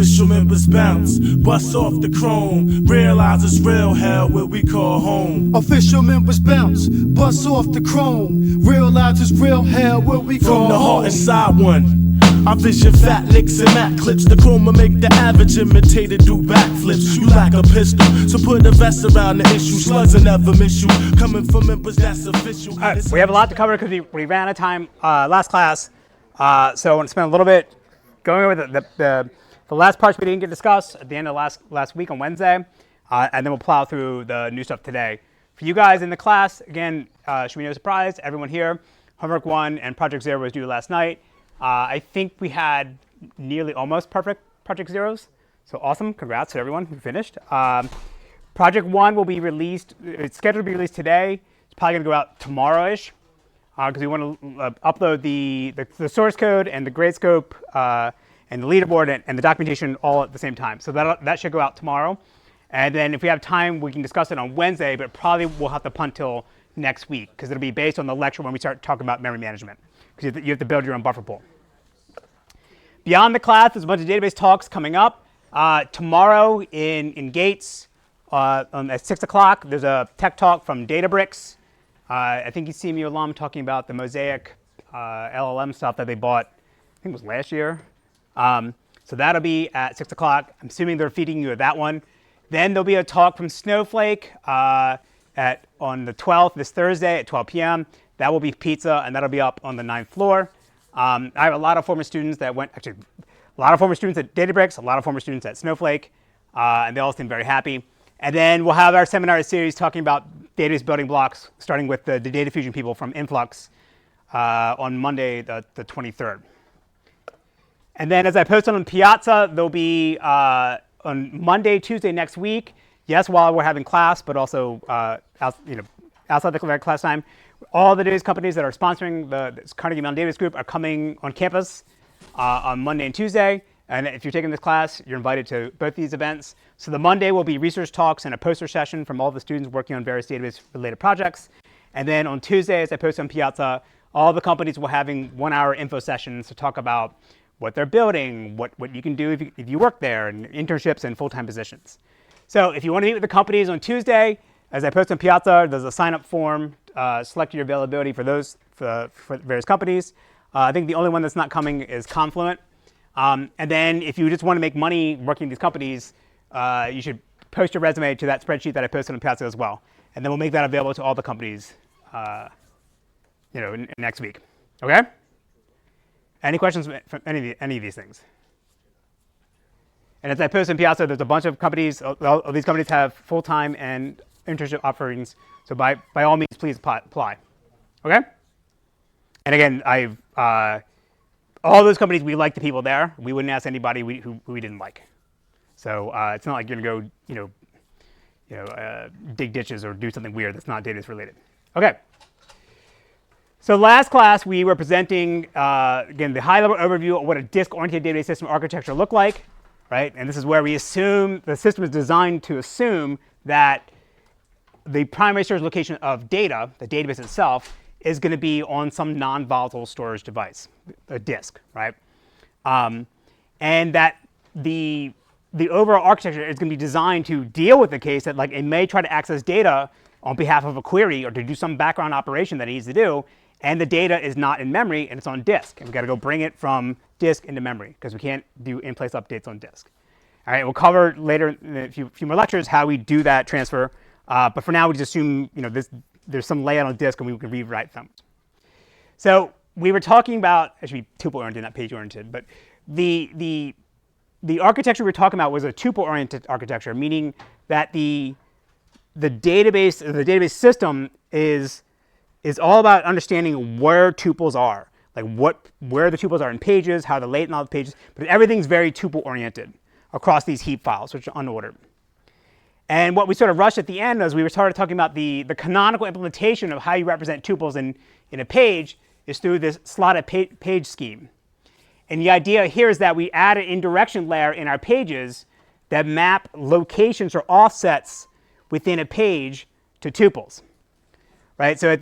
Official members bounce, bust off the chrome. Realize it's real hell where we call home. Official members bounce, bust off the chrome. Realize it's real hell where we call home. From the heart inside one, I vision fat licks and mat clips. The chroma make the average imitator do backflips. You lack a pistol, so put a vest around the issue. Slugs will never miss you. Coming from members, that's official. All right, we have a lot to cover because we ran out of time last class. So I want to spend a little bit going over the last parts we didn't get discussed at the end of last week on Wednesday, and then we'll plow through the new stuff today. For you guys in the class, again, should be no surprise, everyone here, homework 1 and project 0 was due last night. I think we had nearly almost perfect project 0s, so awesome, congrats to everyone who finished. Project 1 will be released, it's scheduled to be released today. It's probably going to go out tomorrow-ish, because we want to upload the source code and the grade scope and the leaderboard and the documentation all at the same time. So that should go out tomorrow. And then if we have time, we can discuss it on Wednesday, but probably we'll have to punt till next week, because it'll be based on the lecture when we start talking about memory management, because you have to build your own buffer pool. Beyond the class, there's a bunch of database talks coming up. Tomorrow in Gates at 6 o'clock, there's a tech talk from Databricks. I think you see CMU alum talking about the Mosaic LLM stuff that they bought, I think it was last year. So that'll be at 6 o'clock. I'm assuming they're feeding you that one. Then there'll be a talk from Snowflake on the 12th, this Thursday at 12 p.m. That will be pizza, and that'll be up on the 9th floor. I have a lot of former students that went, actually, a lot of former students at Databricks, a lot of former students at Snowflake, and they all seem very happy. And then we'll have our seminar series talking about database building blocks, starting with the data fusion people from Influx on Monday, the 23rd. And then as I posted on Piazza, there'll be on Monday, Tuesday next week, yes, while we're having class, but also outside the class time, all the database companies that are sponsoring the Carnegie Mellon Database Group are coming on campus on Monday and Tuesday. And if you're taking this class, you're invited to both these events. So the Monday will be research talks and a poster session from all the students working on various database-related projects. And then on Tuesday, as I posted on Piazza, all the companies will having 1-hour info sessions to talk about what they're building, what you can do if you work there, and internships and full-time positions. So if you want to meet with the companies on Tuesday, as I posted on Piazza, there's a sign-up form. Select your availability for those for various companies. I think the only one that's not coming is Confluent. And then if you just want to make money working these companies, you should post your resume to that spreadsheet that I posted on Piazza as well. And then we'll make that available to all the companies next week. OK? Any questions from any of these things? And as I posted on Piazza, there's a bunch of companies. All these companies have full-time and internship offerings. So by all means, please apply. OK? And again, all those companies, we like the people there. We wouldn't ask anybody who we didn't like. So it's not like you're going to go, dig ditches or do something weird that's not database related. OK. So last class, we were presenting, again, the high-level overview of what a disk-oriented database system architecture looked like, right? And this is where we assume the system is designed to assume that the primary storage location of data, the database itself, is going to be on some non-volatile storage device, a disk, right? And that the overall architecture is going to be designed to deal with the case that it may try to access data on behalf of a query or to do some background operation that it needs to do, and the data is not in memory and it's on disk. And we've got to go bring it from disk into memory because we can't do in-place updates on disk. All right, we'll cover later in a few more lectures how we do that transfer. But for now, we just assume there's some layout on disk and we can rewrite them. So we were talking about, actually tuple-oriented, not page-oriented, but the architecture we were talking about was a tuple-oriented architecture, meaning that the database system is all about understanding where tuples are, where the tuples are in pages, how they're laid in all the pages, but everything's very tuple-oriented across these heap files, which are unordered. And what we sort of rushed at the end as we started talking about the canonical implementation of how you represent tuples in a page is through this slotted page scheme. And the idea here is that we add an indirection layer in our pages that map locations or offsets within a page to tuples. Right? So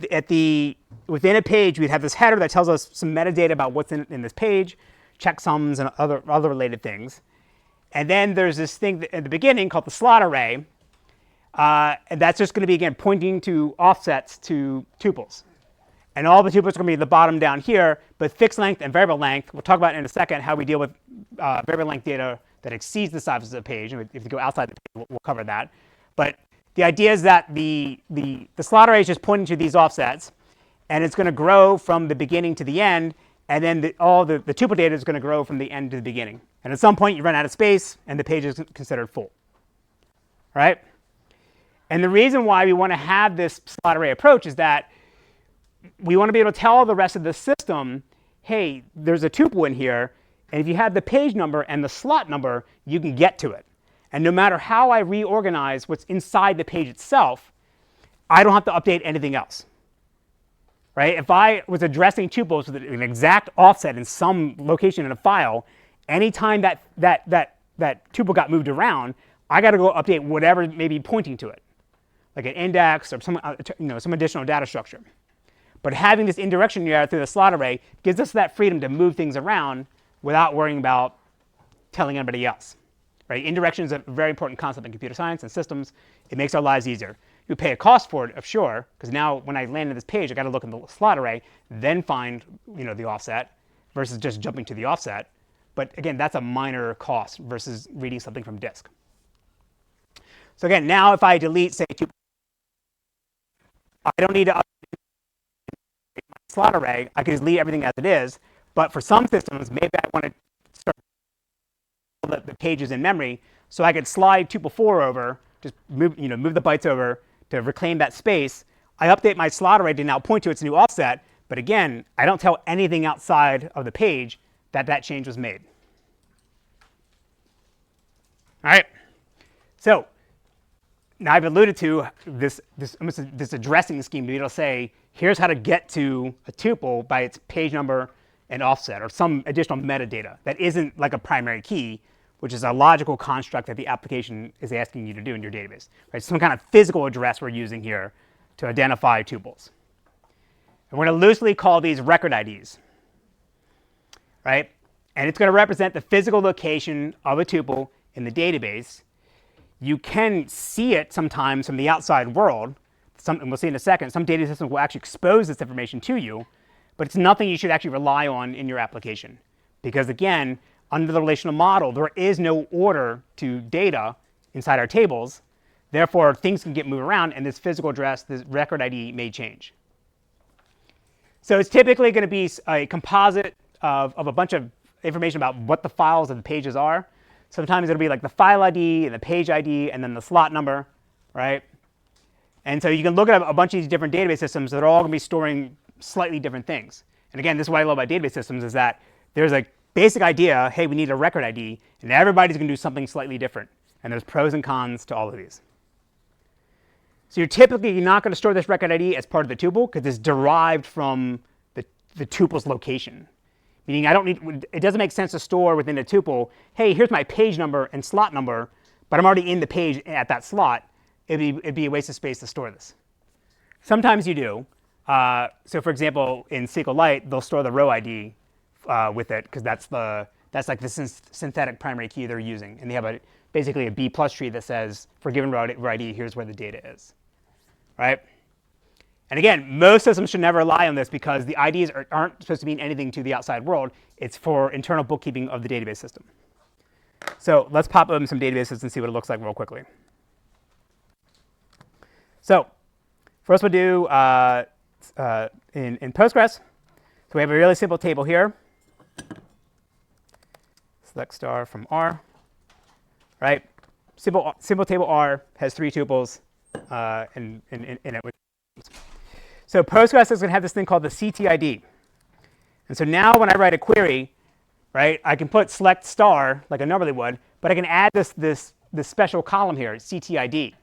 within a page, we'd have this header that tells us some metadata about what's in this page, checksums, and other related things. And then there's this thing at the beginning called the slot array. And that's just going to be, again, pointing to offsets to tuples. And all the tuples are going to be at the bottom down here. But fixed length and variable length, we'll talk about in a second how we deal with variable length data that exceeds the size of the page. And if you go outside the page, we'll cover that. But the idea is that the slot array is just pointing to these offsets. And it's going to grow from the beginning to the end. And then all the tuple data is going to grow from the end to the beginning. And at some point, you run out of space, and the page is considered full. Right? And the reason why we want to have this slot array approach is that we want to be able to tell the rest of the system, hey, there's a tuple in here. And if you have the page number and the slot number, you can get to it. And no matter how I reorganize what's inside the page itself, I don't have to update anything else. Right? If I was addressing tuples with an exact offset in some location in a file, anytime that tuple got moved around, I got to go update whatever may be pointing to it, like an index or some additional data structure. But having this indirection here through the slot array gives us that freedom to move things around without worrying about telling anybody else. Right? Indirection is a very important concept in computer science and systems. It makes our lives easier. You pay a cost for it, of sure, because now when I land in this page, I got to look in the slot array, then find the offset, versus just jumping to the offset. But again, that's a minor cost versus reading something from disk. So again, now if I delete, say, tuple, I don't need to update my slot array. I can just leave everything as it is. But for some systems, maybe I want to start the pages in memory, so I could slide tuple 4 over, just move the bytes over to reclaim that space. I update my slot array to now point to its new offset. But again, I don't tell anything outside of the page that change was made. All right. So now I've alluded to this addressing scheme to be able to say, here's how to get to a tuple by its page number and offset, or some additional metadata that isn't like a primary key, which is a logical construct that the application is asking you to do in your database. Right? Some kind of physical address we're using here to identify tuples. And we're going to loosely call these record IDs. Right? And it's going to represent the physical location of a tuple in the database. You can see it sometimes from the outside world. And we'll see in a second. Some data systems will actually expose this information to you. But it's nothing you should actually rely on in your application. Because again, under the relational model, there is no order to data inside our tables. Therefore, things can get moved around, and this physical address, this record ID, may change. So it's typically going to be a composite of a bunch of information about what the files and the pages are. Sometimes it'll be like the file ID and the page ID and then the slot number, right? And so you can look at a bunch of these different database systems that are all going to be storing slightly different things. And again, this is what I love about database systems is that there's a basic idea, hey, we need a record ID, and everybody's going to do something slightly different. And there's pros and cons to all of these. So you're typically not going to store this record ID as part of the tuple because it's derived from the tuple's location. Meaning it doesn't make sense to store within a tuple, hey, here's my page number and slot number, but I'm already in the page at that slot. It'd be a waste of space to store this. Sometimes you do. So for example, in SQLite, they'll store the row ID with it because that's like the synthetic primary key they're using. And they have basically a B+ tree that says, for given row ID, here's where the data is. Right? And again, most systems should never rely on this because the IDs aren't supposed to mean anything to the outside world. It's for internal bookkeeping of the database system. So let's pop open some databases and see what it looks like real quickly. So first we'll do in Postgres. So we have a really simple table here. Select star from R. Right? Simple table R has 3 tuples in it. So Postgres is going to have this thing called the CTID. And so now when I write a query, right, I can put select star like I normally would, but I can add this special column here, CTID.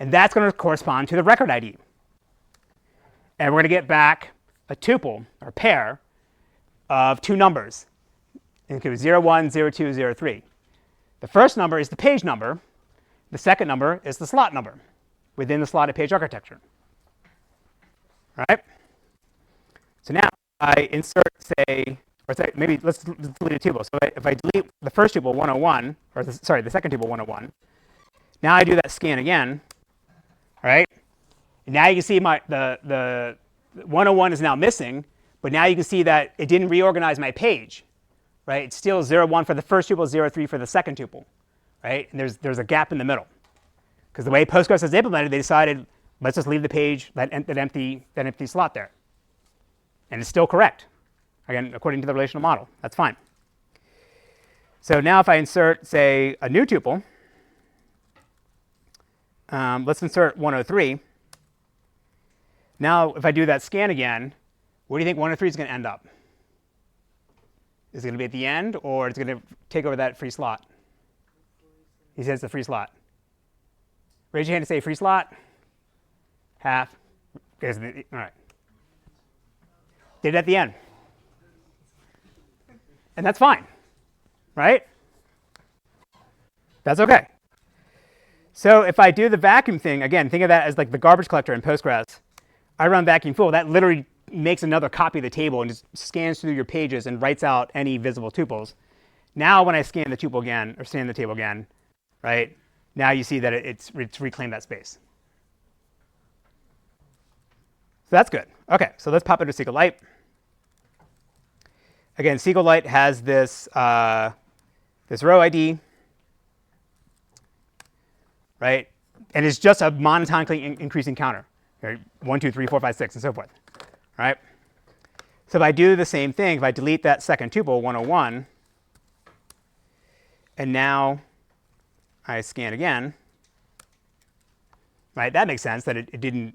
And that's going to correspond to the record ID. And we're going to get back a tuple, or pair, of 2 numbers. And it could be 0, 1, 0, 2, 0, 3. The first number is the page number. The second number is the slot number within the slotted page architecture. All right? So now I insert, say, or say, maybe let's delete a tuple. So if I delete the first tuple 101, or the second tuple 101, now I do that scan again, right? And now you can see the 101 is now missing, but now you can see that it didn't reorganize my page, right? It's still 01 for the first tuple, 03 for the second tuple, right? And there's a gap in the middle. Because the way Postgres is implemented, they decided, let's just leave the page, that empty slot there. And it's still correct, again, according to the relational model. That's fine. So now if I insert, say, a new tuple, let's insert 103. Now, if I do that scan again, where do you think 103 is going to end up? Is it going to be at the end, or is it going to take over that free slot? He says it's a free slot. Raise your hand to say free slot. Half. All right. Did it at the end. And that's fine, right? That's OK. So if I do the vacuum thing, again, think of that as like the garbage collector in Postgres. I run vacuum full. That literally makes another copy of the table and just scans through your pages and writes out any visible tuples. Now when I scan the tuple again, or scan the table again, right, now you see that it's reclaimed that space. So that's good. OK, so let's pop into SQLite. Again, SQLite has this, this row ID, right? And it's just a monotonically increasing counter. 1, 2, 3, 4, 5, 6, and so forth. Right? So if I do the same thing, if I delete that second tuple, 101, and now I scan again, right? That makes sense that it didn't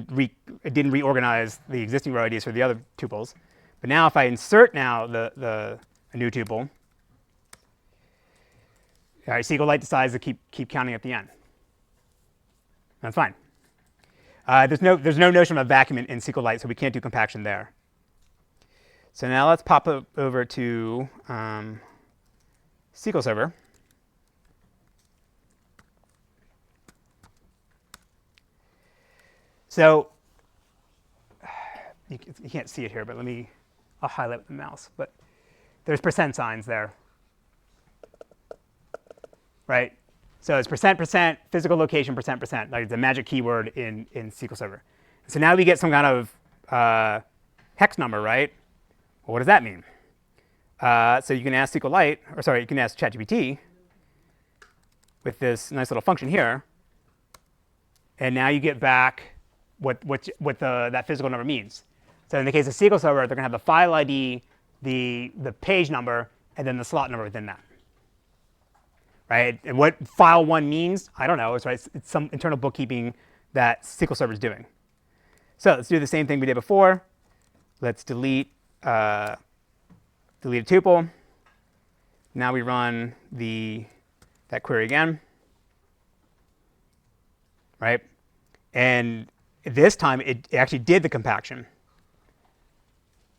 reorganize the existing row IDs for the other tuples. But now if I insert now a new tuple, all right, SQLite decides to keep counting at the end. That's fine. There's no notion of vacuum in SQLite, so we can't do compaction there. So now let's pop over to SQL Server. So you can't see it here, but I'll highlight with the mouse. But there's percent signs there, right? So it's %, physical location, %. Like it's a magic keyword in SQL Server. So now we get some kind of hex number, right? Well, what does that mean? So you can ask SQLite, or sorry, you can ask ChatGPT with this nice little function here. And now you get back what that physical number means. So in the case of SQL Server, they're going to have the file ID, the page number, and then the slot number within that. Right? And what file 1 means, I don't know. It's some internal bookkeeping that SQL Server is doing. So let's do the same thing we did before. Let's delete a tuple. Now we run that query again. Right? And this time, it actually did the compaction.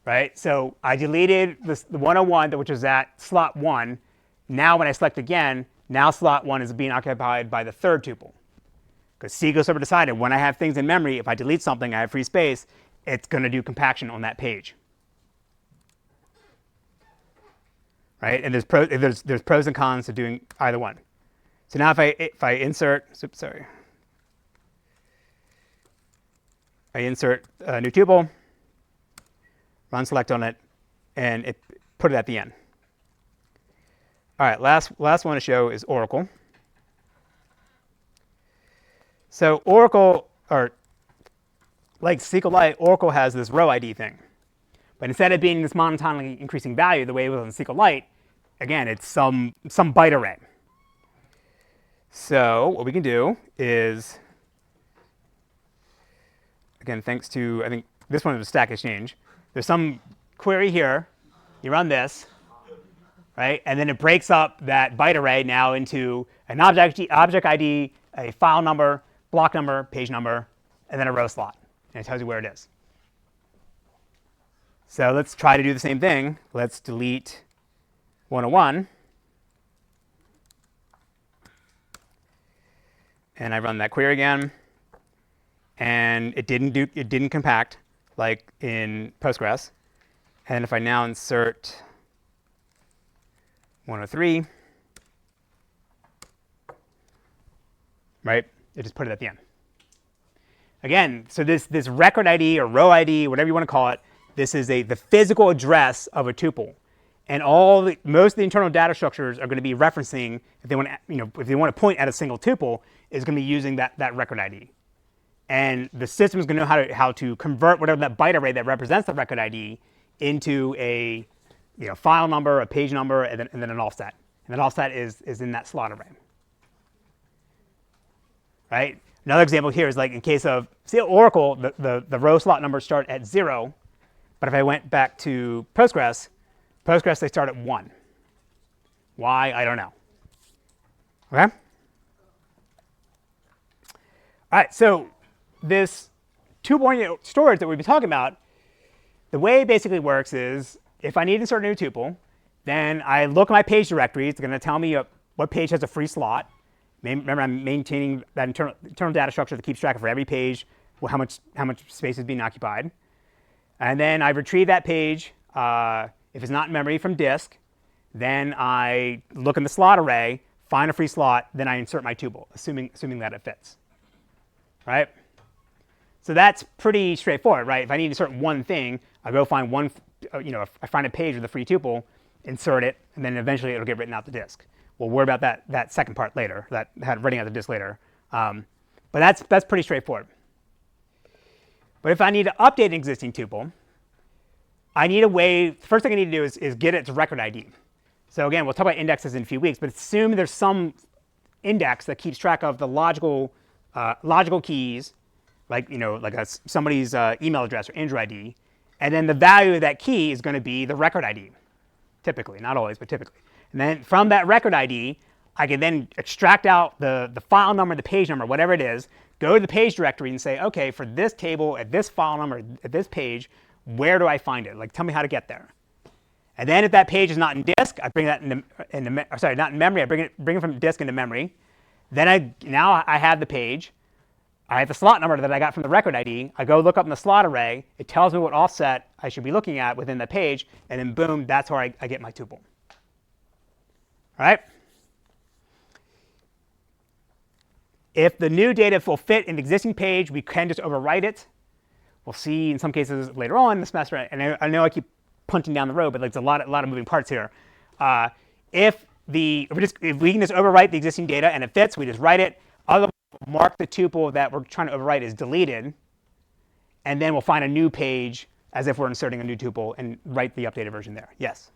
Right? So I deleted the 101, which was at slot 1. Now when I select again, now slot 1 is being occupied by the third tuple. Because SQL Server decided when I have things in memory, if I delete something, I have free space, it's going to do compaction on that page. Right? And there's pros and cons to doing either one. So now if I insert, oops, sorry. I insert a new tuple, run select on it, and put it at the end. All right, last one to show is Oracle. So Oracle, or like SQLite, Oracle has this row ID thing. But instead of being this monotonically increasing value the way it was in SQLite, again, it's some byte array. So what we can do is, again, thanks to, I think this one was Stack Exchange, there's some query here. You run this. Right? And then it breaks up that byte array now into an object ID, a file number, block number, page number, and then a row slot. And it tells you where it is. So let's try to do the same thing. Let's delete 101. And I run that query again. And it didn't compact like in Postgres. And if I now insert 103, right, it just put it at the end. Again, so this record ID or row ID, whatever you want to call it, this is the physical address of a tuple. And most of the internal data structures are going to be referencing, if they want to, if they want to point at a single tuple, is going to be using that record ID. And the system is going to know how to convert whatever that byte array that represents the record ID into a file number, a page number, and then an offset. And that offset is in that slot array. Right? Another example here is like in case of, see, Oracle, the row slot numbers start at 0. But if I went back to Postgres, they start at 1. Why? I don't know. OK? All right, so this two-point storage that we've been talking about, the way it basically works is if I need to insert a new tuple, then I look at my page directory. It's going to tell me what page has a free slot. Remember, I'm maintaining that internal data structure that keeps track of for every page how much space is being occupied. And then I retrieve that page. If it's not in memory from disk, then I look in the slot array, find a free slot, then I insert my tuple, assuming that it fits. Right? So that's pretty straightforward, right? If I need to insert one thing, I go find one, I find a page with a free tuple, insert it, and then eventually it'll get written out the disk. We'll worry about that second part later, writing out the disk later. But that's pretty straightforward. But if I need to update an existing tuple, I need a way. The first thing I need to do is get its record ID. So again, we'll talk about indexes in a few weeks, but assume there's some index that keeps track of the logical keys, like somebody's email address or Android ID, and then the value of that key is going to be the record ID, typically, not always, but typically. And then from that record ID, I can then extract out the file number, the page number, whatever it is, go to the page directory and say, OK, for this table, at this file number, at this page, where do I find it? Like, tell me how to get there. And then if that page is not in disk, I bring that not in memory. I bring it from disk into memory. Then now I have the page. I have the slot number that I got from the record ID. I go look up in the slot array. It tells me what offset I should be looking at within the page. And then boom, that's where I get my tuple. All right? If the new data will fit an existing page, we can just overwrite it. We'll see in some cases later on in the semester. And I know I keep punching down the road, but there's a lot of moving parts here. If we can just overwrite the existing data and it fits, we just write it. Otherwise, we'll mark the tuple that we're trying to overwrite as deleted. And then we'll find a new page as if we're inserting a new tuple and write the updated version there. Yes?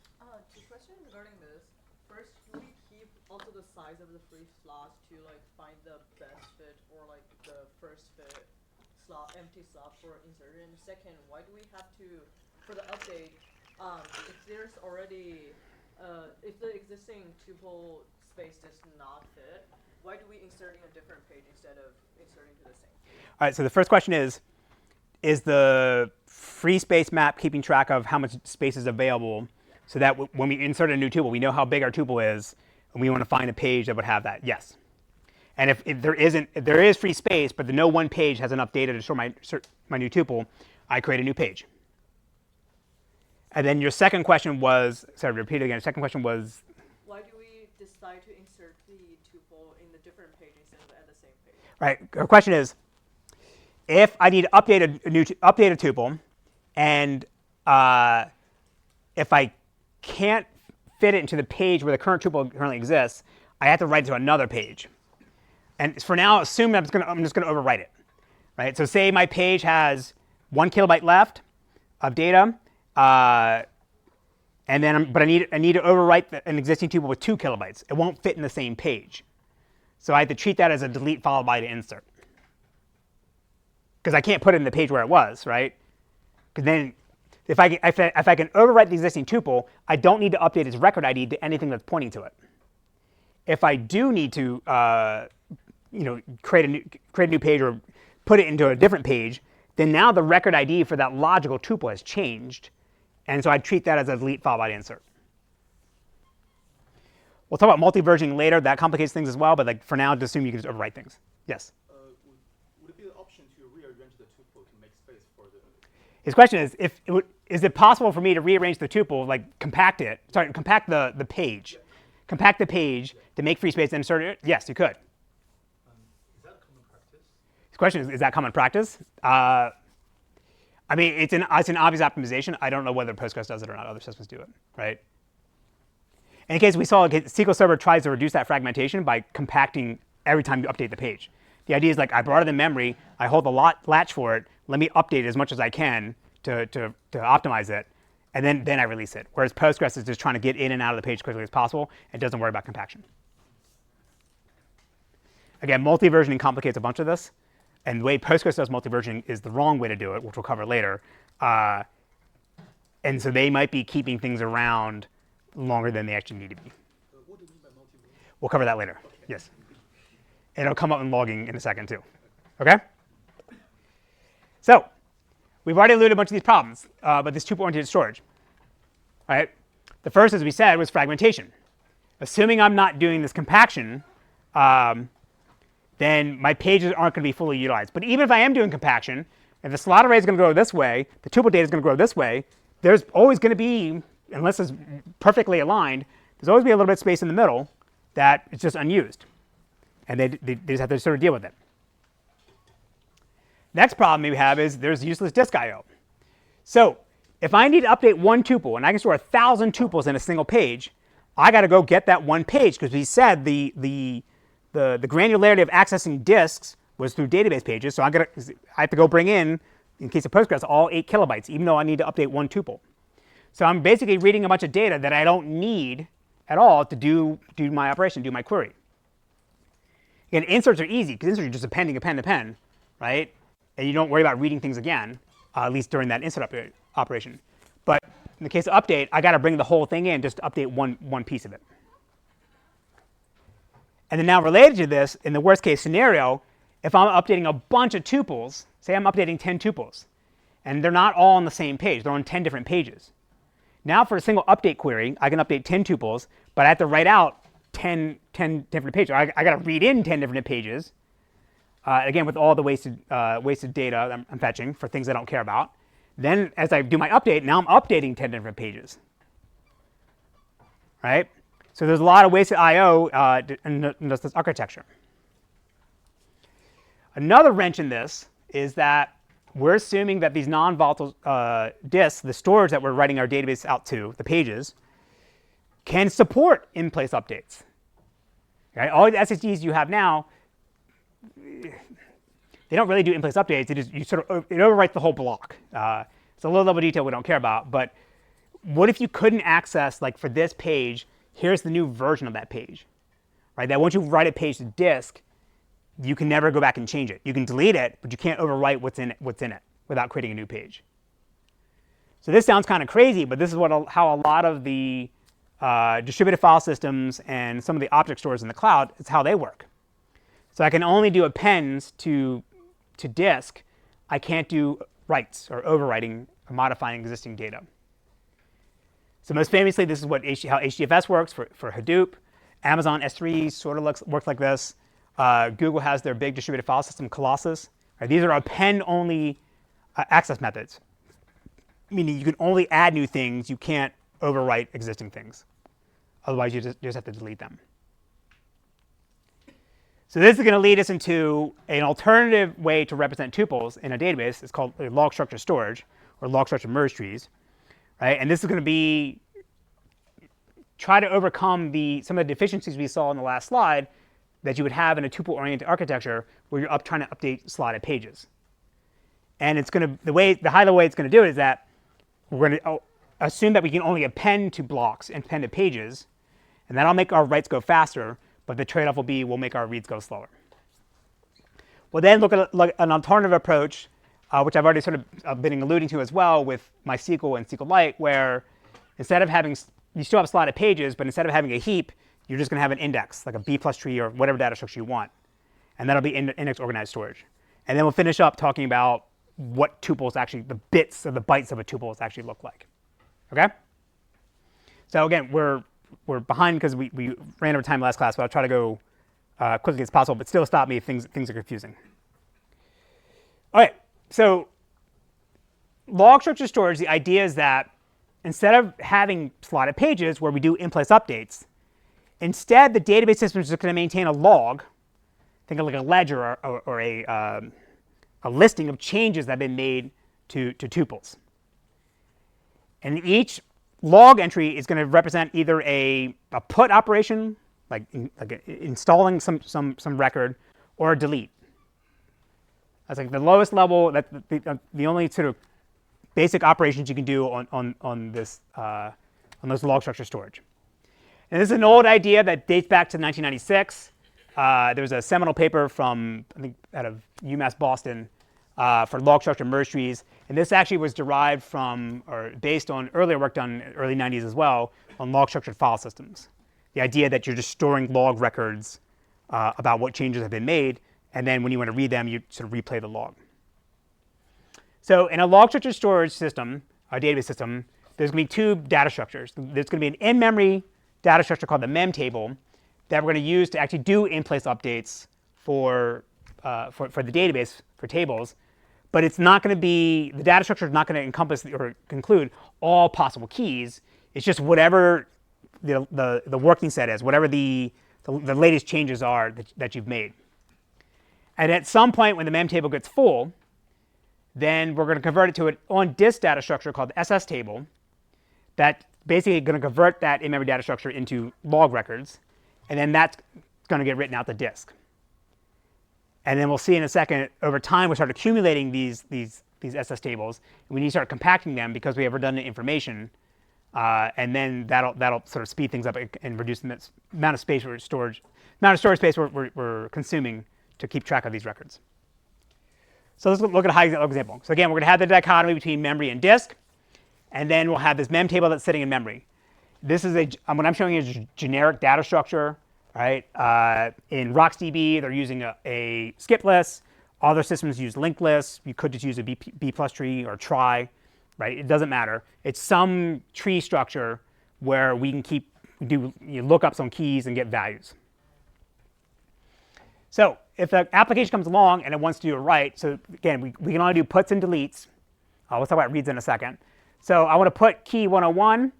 Two questions regarding this. First, do we keep also the size of the free slots to find the best fit or the first fit slot, empty slot for insertion? Second, why do we have to, for the update, if there's already, if the existing tuple space does not fit, why do we insert in a different page instead of inserting to the same page? All right, so the first question is the free space map keeping track of how much space is available so that when we insert a new tuple, we know how big our tuple is, and we want to find a page that would have that? Yes. And if there is free space, but no one page has enough data to store my new tuple, I create a new page. And then your second question was, sorry, repeat it again. Your second question was? Why do we decide to insert the tuple in the different page instead of at the same page? Right. Our question is, if I need to update a tuple, and if I can't fit it into the page where the current tuple currently exists, I have to write it to another page. And for now, assume I'm just going to overwrite it. Right? So say my page has 1 kilobyte left of data, and then but I need to overwrite an existing tuple with 2 kilobytes. It won't fit in the same page. So I have to treat that as a delete followed by the insert. Because I can't put it in the page where it was, right? Because then if I can overwrite the existing tuple, I don't need to update its record ID to anything that's pointing to it. If I do need to create a new page or put it into a different page, then now the record ID for that logical tuple has changed. And so I treat that as a delete followed by the insert. We'll talk about multi-versioning later. That complicates things as well. But for now, just assume you can just overwrite things. Yes? Would it be an option to rearrange the tuple to make space for the? His question is, is it possible for me to rearrange the tuple, like compact the page, compact the page to make free space and insert it? Yes, you could. Is that common practice? The question is that common practice? I mean, it's an obvious optimization. I don't know whether Postgres does it or not. Other systems do it, right? In case we saw, SQL Server tries to reduce that fragmentation by compacting every time you update the page. The idea is like, I brought it in memory, I hold the latch for it, let me update it as much as I can to optimize it, and then I release it. Whereas Postgres is just trying to get in and out of the page as quickly as possible and doesn't worry about compaction. Again, multi-versioning complicates a bunch of this. And the way Postgres does multi-versioning is the wrong way to do it, which we'll cover later. And so they might be keeping things around longer than they actually need to be. What do you mean by multi-version? We'll cover that later. Okay. Yes. And it'll come up in logging in a second, too. OK? So we've already alluded to a bunch of these problems, but this tuple-oriented storage. All right? The first, as we said, was fragmentation. Assuming I'm not doing this compaction, then my pages aren't going to be fully utilized. But even if I am doing compaction, if the slot array is going to go this way, the tuple data is going to grow this way, there's always going to be, unless it's perfectly aligned, there's always be a little bit of space in the middle that is just unused. And they just have to sort of deal with it. Next problem we have is there's useless disk I/O. So if I need to update one tuple, and I can store 1,000 tuples in a single page, I got to go get that one page, because we said the granularity of accessing disks was through database pages. So I have to go bring in case of Postgres, all 8 kilobytes, even though I need to update one tuple. So I'm basically reading a bunch of data that I don't need at all to do my operation, do my query. Again, inserts are easy, because inserts are just appending, append, right? And you don't worry about reading things again, at least during that insert operation. But in the case of update, I got to bring the whole thing in just to update one piece of it. And then now related to this, in the worst case scenario, if I'm updating a bunch of tuples, say I'm updating 10 tuples, and they're not all on the same page, they're on 10 different pages. Now for a single update query, I can update 10 tuples, but I have to write out 10 different pages. I got to read in 10 different pages, again with all the wasted data I'm fetching for things I don't care about. Then as I do my update, now I'm updating 10 different pages, right? So there's a lot of wasted I/O in this architecture. Another wrench in this is that we're assuming that these non-volatile disks, the storage that we're writing our database out to, the pages, can support in-place updates. Okay? All the SSDs you have now, they don't really do in-place updates. It overwrites the whole block. It's a low level detail we don't care about. But what if you couldn't access, like for this page, here's the new version of that page, right? That once you write a page to disk, you can never go back and change it. You can delete it, but you can't overwrite what's in it without creating a new page. So this sounds kind of crazy, but this is how a lot of the distributed file systems and some of the object stores in the cloud, it's how they work. So I can only do appends to disk. I can't do writes or overwriting or modifying existing data. So most famously, this is how HDFS works for Hadoop. Amazon S3 sort of works like this. Google has their big distributed file system, Colossus. Right? These are append-only access methods, meaning you can only add new things. You can't overwrite existing things. Otherwise, you just have to delete them. So this is going to lead us into an alternative way to represent tuples in a database. It's called LogStructured storage, or LogStructured merge trees. Right? And this is going to try to overcome some of the deficiencies we saw in the last slide that you would have in a tuple-oriented architecture where you're trying to update slotted pages. And it's going to the high-level way it's going to do it is that we're going to assume that we can only append to blocks and append to pages, and that'll make our writes go faster. But the trade-off will be we'll make our reads go slower. We'll then look at an alternative approach, which I've already sort of been alluding to as well with MySQL and SQLite, where instead of having you still have slotted pages, but instead of having a heap, you're just going to have an index, like a B+ tree or whatever data structure you want. And that'll be index organized storage. And then we'll finish up talking about what tuples actually, the bits or the bytes of a tuples actually look like. OK? So again, we're behind because we ran out of time last class, but I'll try to go quickly as possible, but still stop me if things are confusing. All right, so log structured storage, the idea is that instead of having slotted pages where we do in-place updates, instead the database system is just going to maintain a log, think of like a ledger or a listing of changes that have been made to tuples. And each log entry is going to represent either a put operation, like installing some record, or a delete. That's like the lowest level. That's the only sort of basic operations you can do on those log structure storage. And this is an old idea that dates back to 1996. There was a seminal paper from, I think, out of UMass Boston for log structure merge trees. And this actually was derived from, or based on earlier work done in the early 90s as well, on log structured file systems. The idea that you're just storing log records about what changes have been made, and then when you want to read them, you sort of replay the log. So in a log structured storage system, a database system, there's going to be two data structures. There's going to be an in-memory data structure called the mem table that we're going to use to actually do in-place updates for the database, for tables. But it's not going to be, the data structure is not going to encompass or conclude all possible keys. It's just whatever the working set is, whatever the latest changes are that you've made. And at some point when the mem table gets full, then we're going to convert it to an on-disk data structure called the SS table that's basically going to convert that in-memory data structure into log records. And then that's going to get written out the disk. And then we'll see in a second, over time, we'll start accumulating these SS tables. And we need to start compacting them because we have redundant information. And then that'll sort of speed things up and reduce the amount of space storage space we're consuming to keep track of these records. So let's look at a high example. So again, we're going to have the dichotomy between memory and disk. And then we'll have this mem table that's sitting in memory. This is what I'm showing you is a generic data structure. Right? In RoxDB, they're using a skip list. Other systems use linked lists. You could just use a B plus tree or try. Right? It doesn't matter. It's some tree structure where we can look up some keys and get values. So if the application comes along and it wants to do a write, so again, we can only do puts and deletes. We'll talk about reads in a second. So I want to put key 101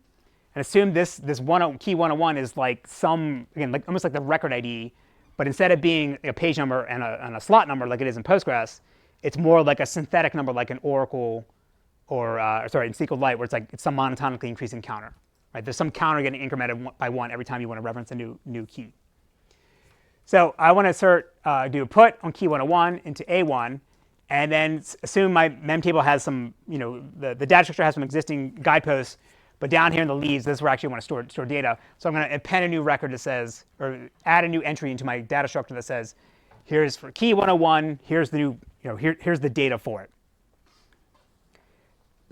and assume this key 101 is like almost like the record ID, but instead of being a page number and a slot number like it is in Postgres, it's more like a synthetic number like in Oracle or in SQLite, where it's some monotonically increasing counter. Right? There's some counter getting incremented by one every time you want to reference a new key. So I want to do a put on key 101 into A1, and then assume my mem table has some, the data structure has some existing guideposts, but down here in the leaves, this is where I actually want to store data. So I'm going to append a new record that says, or add a new entry into my data structure that says, here's for key 101, here's the new, here's the data for it.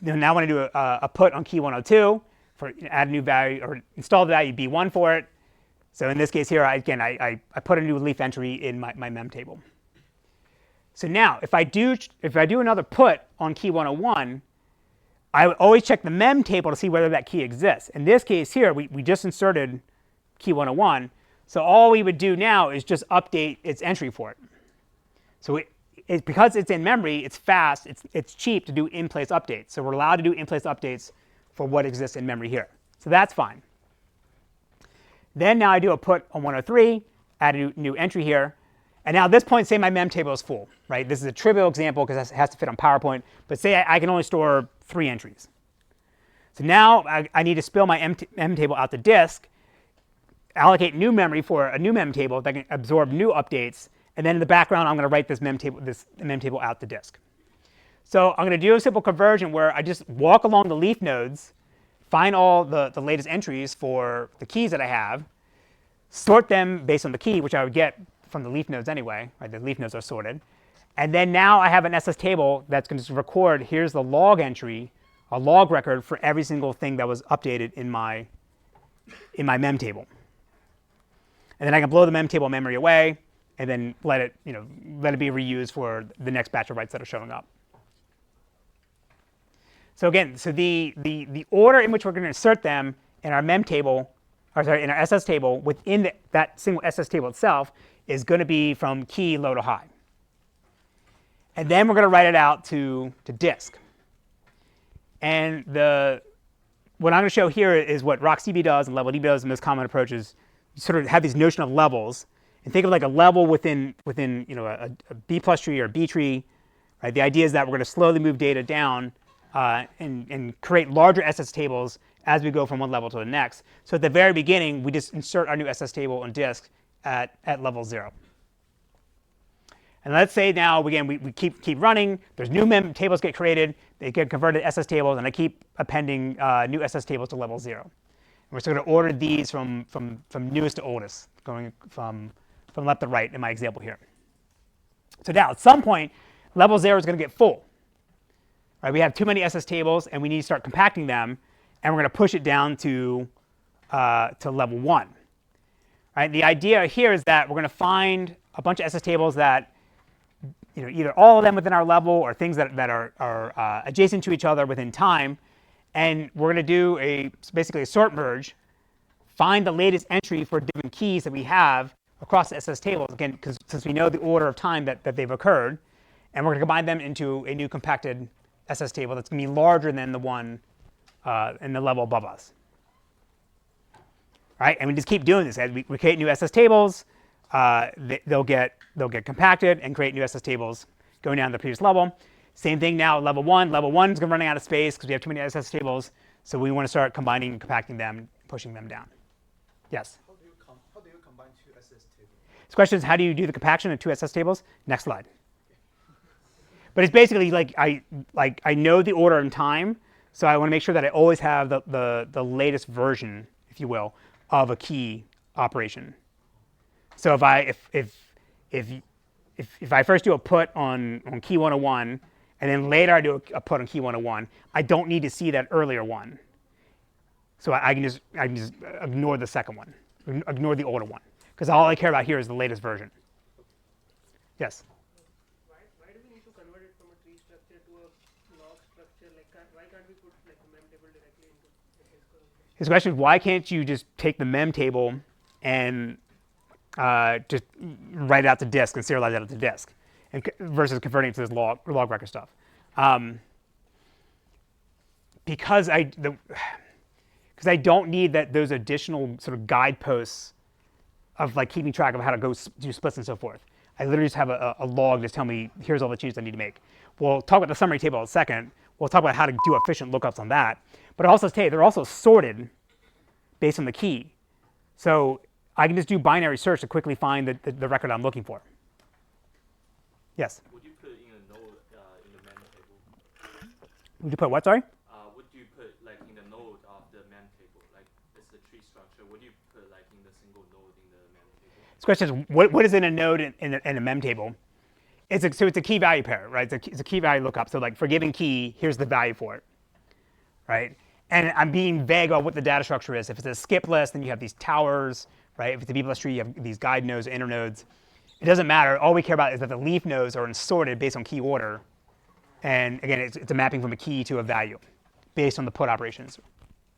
Now I want to do a put on key 102 for add a new value or install the value B1 for it. So in this case here, I put a new leaf entry in my mem table. So now, if I do another put on key 101, I would always check the mem table to see whether that key exists. In this case here, we just inserted key 101. So all we would do now is just update its entry for it. So because it's in memory, it's fast, it's cheap to do in-place updates. So we're allowed to do in-place updates for what exists in memory here. So that's fine. Then now I do a put on 103, add a new entry here. And now at this point, say my mem table is full. Right? This is a trivial example because it has to fit on PowerPoint. But say I can only store 3 entries. So now I need to spill my mem table out to disk, allocate new memory for a new mem table that can absorb new updates. And then in the background, I'm going to write this mem table out to disk. So I'm going to do a simple conversion where I just walk along the leaf nodes, find all the latest entries for the keys that I have, sort them based on the key, which I would get from the leaf nodes anyway. Right? The leaf nodes are sorted. And then now I have an SS table that's going to record, here's the log entry, a log record for every single thing that was updated in my mem table. And then I can blow the mem table memory away and then let it be reused for the next batch of writes that are showing up. So again, the order in which we're going to insert them in our mem table, in our SS table within that single SS table itself is going to be from key low to high. And then we're going to write it out to disk. And what I'm going to show here is what RoxDB does and LevelDB does. The most common approach is you sort of have these notion of levels, and think of like a level within a B plus tree or a B tree. Right? The idea is that we're going to slowly move data down and create larger SS tables as we go from one level to the next. So at the very beginning, we just insert our new SS table on disk at level 0. And let's say now, again, we keep running. There's new mem tables get created. They get converted to SS tables, and I keep appending new SS tables to level 0. And we're still going to order these from newest to oldest, going from left to right in my example here. So now, at some point, level 0 is going to get full. Right? We have too many SS tables, and we need to start compacting them, and we're going to push it down to level 1. Right? The idea here is that we're going to find a bunch of SS tables that either all of them within our level or things that are adjacent to each other within time, and we're going to do basically a sort merge, find the latest entry for different keys that we have across the SS tables, again, since we know the order of time that they've occurred, and we're going to combine them into a new compacted SS table that's going to be larger than the one in the level above us. Right? And we just keep doing this. As we create new SS tables, they'll get compacted and create new SS tables going down to the previous level. Same thing now, level 1. Level 1 is running out of space because we have too many SS tables, so we want to start combining and compacting them, pushing them down. Yes? How do you combine two SS tables? This question is, how do you do the compaction of two SS tables? Next slide. But it's basically like I know the order and time, so I want to make sure that I always have the latest version, if you will, of a key operation. So if I first do a put on key 101, and then later I do a put on key 101, I don't need to see that earlier one. So I can just ignore the second one, ignore the older one, because all I care about here is the latest version. Yes? Why do we need to convert it from a tree structure to a log structure? Like, why can't we put like a mem table directly into the? His question is, why can't you just take the mem table and just write it out to disk and serialize it out to disk, versus converting it to this log record stuff? Because I don't need those additional sort of guideposts of like keeping track of how to go do splits and so forth. I literally just have a log just tell me, here's all the changes I need to make. We'll talk about the summary table in a second. We'll talk about how to do efficient lookups on that. But also, they're also sorted based on the key. So I can just do binary search to quickly find the record I'm looking for. Yes? Would you put in a node in the mem table? Would you put what, sorry? Would you put like in the node of the mem table, like it's the tree structure? Would you put like in the single node in the mem table? This question is, what is in a node in a mem table? So it's a key value pair, right? It's a key value lookup. So like for given key, here's the value for it, right? And I'm being vague on what the data structure is. If it's a skip list, then you have these towers, right? If it's a B plus tree, you have these guide nodes, inner nodes. It doesn't matter. All we care about is that the leaf nodes are sorted based on key order. And again, it's a mapping from a key to a value based on the put operations.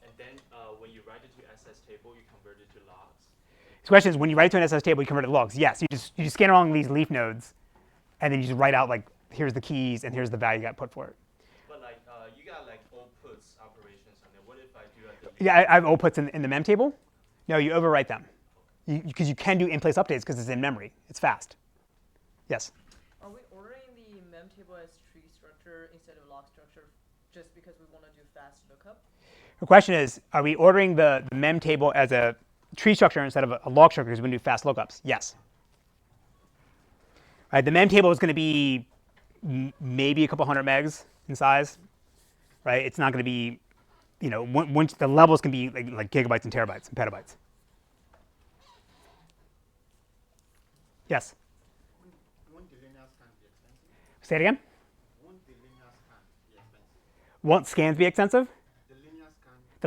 And then when you write it to SS table, you convert it to logs? The question is, when you write it to an SS table, you convert it to logs. Yes, you just scan along these leaf nodes, and then you just write out like, here's the keys, and here's the value you got put for it. But like you got like all puts operations on there. What if I do at the Yeah, I have all puts in the mem table. No, you overwrite them. Because you can do in-place updates because it's in memory. It's fast. Yes? Are we ordering the mem table as tree structure instead of log structure just because we want to do fast lookup? The question is, are we ordering the mem table as a tree structure instead of a log structure because we can do fast lookups? Yes. Right, the mem table is going to be maybe a couple hundred megs in size. Right? It's not going to be, once the levels can be like gigabytes and terabytes and petabytes. Yes? Won't the linear scan be expensive? Say it again? Won't the linear scan be expensive? Won't scans be expensive? The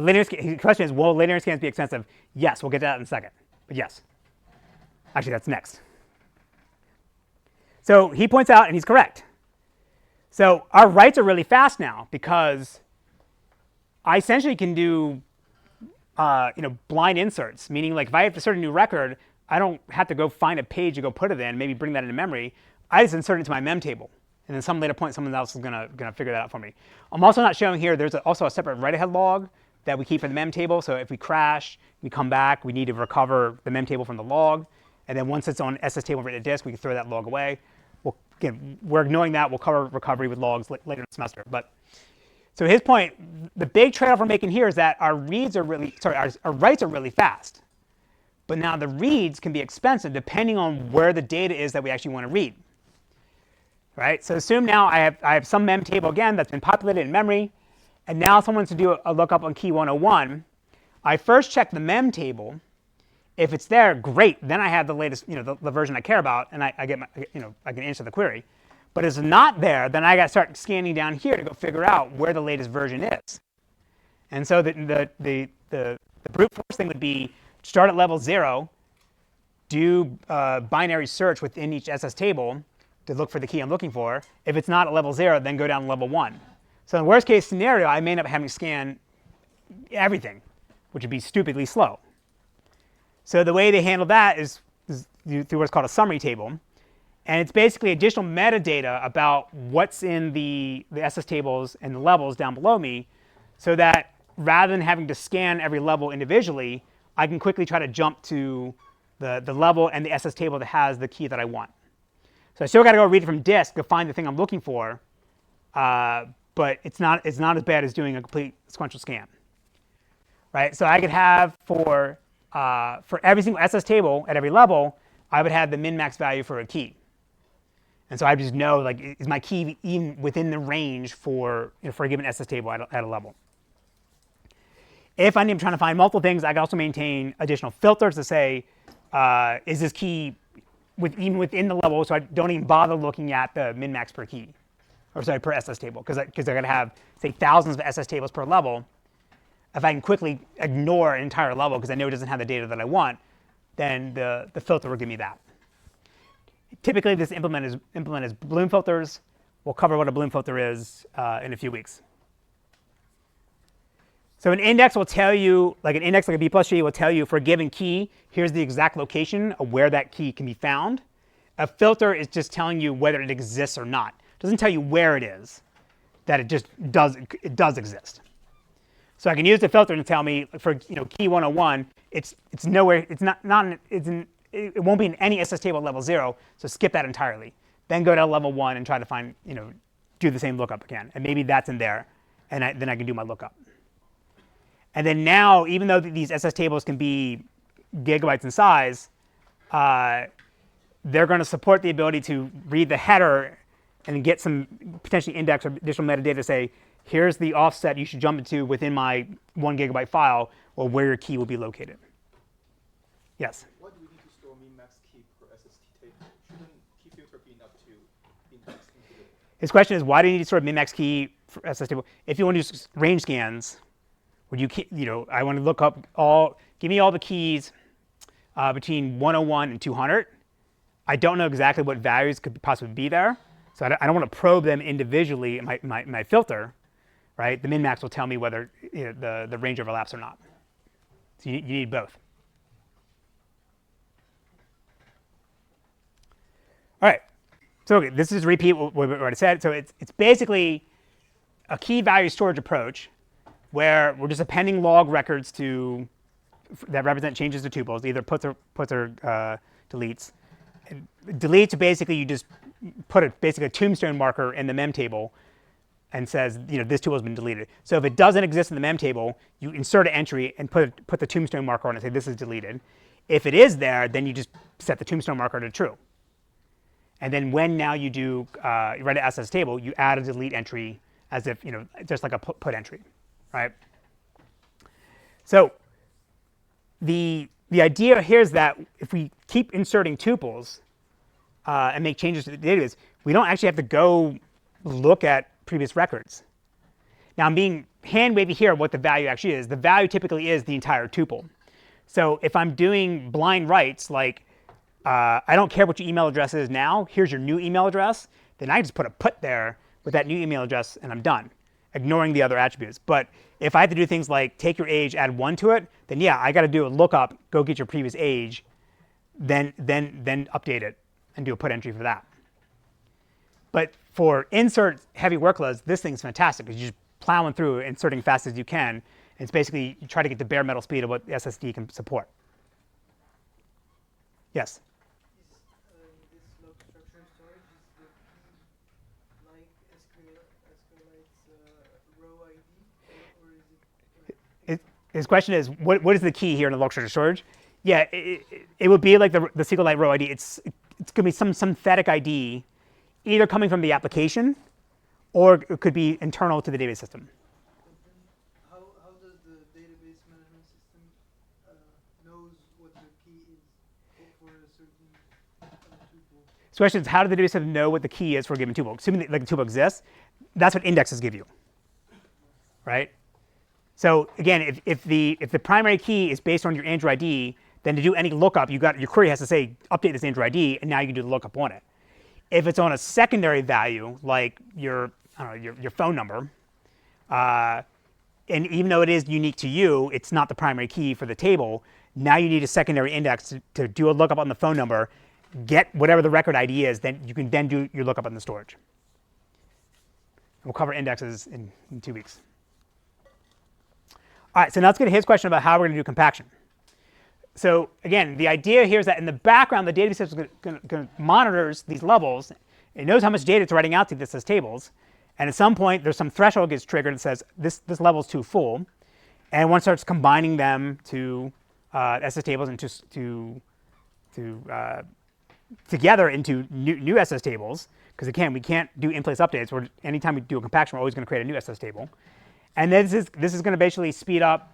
linear scan. The linear question is, will linear scans be expensive? Yes, we'll get to that in a second. But yes. Actually, that's next. So he points out, and he's correct. So our writes are really fast now because I essentially can do blind inserts, meaning like if I have to insert a new record, I don't have to go find a page to go put it in, maybe bring that into memory. I just insert it into my mem table. And then some later point, someone else is gonna figure that out for me. I'm also not showing here, there's also a separate write-ahead log that we keep for the mem table. So if we crash, we come back, we need to recover the mem table from the log. And then once it's on SS table written to disk, we can throw that log away. Again, we're ignoring that. We'll cover recovery with logs later in the semester. But so his point, the big trade-off we're making here is that our writes are really fast. But now the reads can be expensive depending on where the data is that we actually want to read. Right? So assume now I have some mem table again that's been populated in memory, and now someone wants to do a lookup on key 101. I first check the mem table. If it's there, great. Then I have the latest, the version I care about, and I get I can answer the query. But if it's not there, then I got to start scanning down here to go figure out where the latest version is. And so the brute force thing would be start at level 0, do binary search within each SS table to look for the key I'm looking for. If it's not at level 0, then go down to level 1. So in the worst case scenario, I may end up having to scan everything, which would be stupidly slow. So the way they handle that is through what's called a summary table. And it's basically additional metadata about what's in the SS tables and the levels down below me, so that rather than having to scan every level individually, I can quickly try to jump to the level and the SS table that has the key that I want. So I still got to go read it from disk to find the thing I'm looking for, but it's not as bad as doing a complete sequential scan. Right? So I could have for every single SS table at every level, I would have the min-max value for a key. And so I just know, like, is my key even within the range for a given SS table at a level. If I'm trying to find multiple things, I can also maintain additional filters to say, is this key even within the level, so I don't even bother looking at the min-max per key, or sorry, per SS table, because they're going to have, say, thousands of SS tables per level. If I can quickly ignore an entire level because I know it doesn't have the data that I want, then the filter will give me that. Typically, this implement is bloom filters. We'll cover what a bloom filter is in a few weeks. So an index will tell you, like an index like a B plus tree will tell you for a given key, here's the exact location of where that key can be found. A filter is just telling you whether it exists or not. It doesn't tell you where it is, that it just does exist. So I can use the filter to tell me for key 101, it's nowhere, it won't be in any SS table at level 0, so skip that entirely. Then go to level 1 and try to find, do the same lookup again. And maybe that's in there, and then I can do my lookup. And then now, even though these SS tables can be gigabytes in size, they're going to support the ability to read the header and get some potentially index or additional metadata to say, here's the offset you should jump into within my 1 gigabyte file, or where your key will be located. Yes? Why do we need to store min-max key per SST table? Shouldn't key filter be enough to index into the... His question is, why do you need to store a min-max key for SS table? If you want to do range scans, where I want to look up give me all the keys between 101 and 200. I don't know exactly what values could possibly be there, so I don't want to probe them individually in my filter. Right? The min-max will tell me whether the range overlaps or not. So you need both. All right. So okay, this is repeat what we already said. So it's basically a key value storage approach where we're just appending log records that represent changes to tuples, either puts or deletes. And deletes, basically you just put basically a tombstone marker in the mem table and says, this tuple has been deleted. So if it doesn't exist in the mem table, you insert an entry and put the tombstone marker on it and say this is deleted. If it is there, then you just set the tombstone marker to true. And then when now you do you write an SS table, you add a delete entry as if just like a put entry, right? So the idea here is that if we keep inserting tuples and make changes to the database, we don't actually have to go look at previous records. Now I'm being hand wavy here what the value actually is. The value typically is the entire tuple. So if I'm doing blind writes, like I don't care what your email address is now, here's your new email address, then I just put a put there with that new email address and I'm done, ignoring the other attributes. But if I have to do things like take your age, add 1 to it, then yeah, I got to do a lookup, go get your previous age, then update it and do a put entry for that. But for insert heavy workloads, this thing's fantastic because you're just plowing through, inserting fast as you can. It's basically you try to get the bare metal speed of what the SSD can support. Yes? This LogStructured storage is the key like SQLite's row ID, or is it? His question is, what is the key here in the LogStructured storage? Yeah, it would be like the SQLite row ID. It's going to be some synthetic ID, either coming from the application, or it could be internal to the database system. How does the database management system knows what the key is for a certain tuple? So the question is, how does the database system know what the key is for a given tuple? Assuming that, like, the tuple exists, that's what indexes give you, right? So again, if the primary key is based on your Andrew ID, then to do any lookup, your query has to say update this Andrew ID, and now you can do the lookup on it. If it's on a secondary value, like your phone number, and even though it is unique to you, it's not the primary key for the table. Now you need a secondary index to do a lookup on the phone number, get whatever the record ID is, then you can then do your lookup in the storage. We'll cover indexes in 2 weeks. All right, so now let's get to his question about how we're going to do compaction. So again, the idea here is that in the background, the database system monitors these levels. It knows how much data it's writing out to this as tables. And at some point, there's some threshold gets triggered that says this level is too full. And one starts combining them to SS tables and together into new SS tables. Because again, we can't do in-place updates. Anytime we do a compaction, we're always going to create a new SS table. And then this is going to basically speed up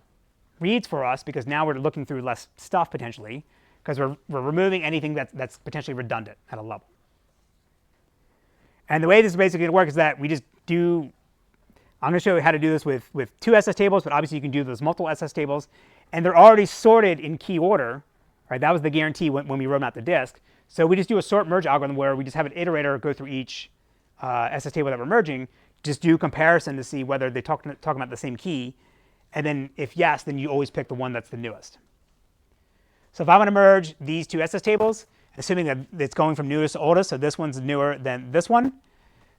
reads for us, because now we're looking through less stuff potentially, because we're removing anything that's potentially redundant at a level. And the way this is basically going to work is that we just do, I'm going to show you how to do this with 2 SS tables, but obviously you can do those multiple SS tables. And they're already sorted in key order, right? That was the guarantee when we wrote out the disk. So we just do a sort merge algorithm where we just have an iterator go through each SS table that we're merging, just do comparison to see whether they're talking about the same key. And then if yes, then you always pick the one that's the newest. So if I want to merge these 2 SS tables, assuming that it's going from newest to oldest, so this one's newer than this one.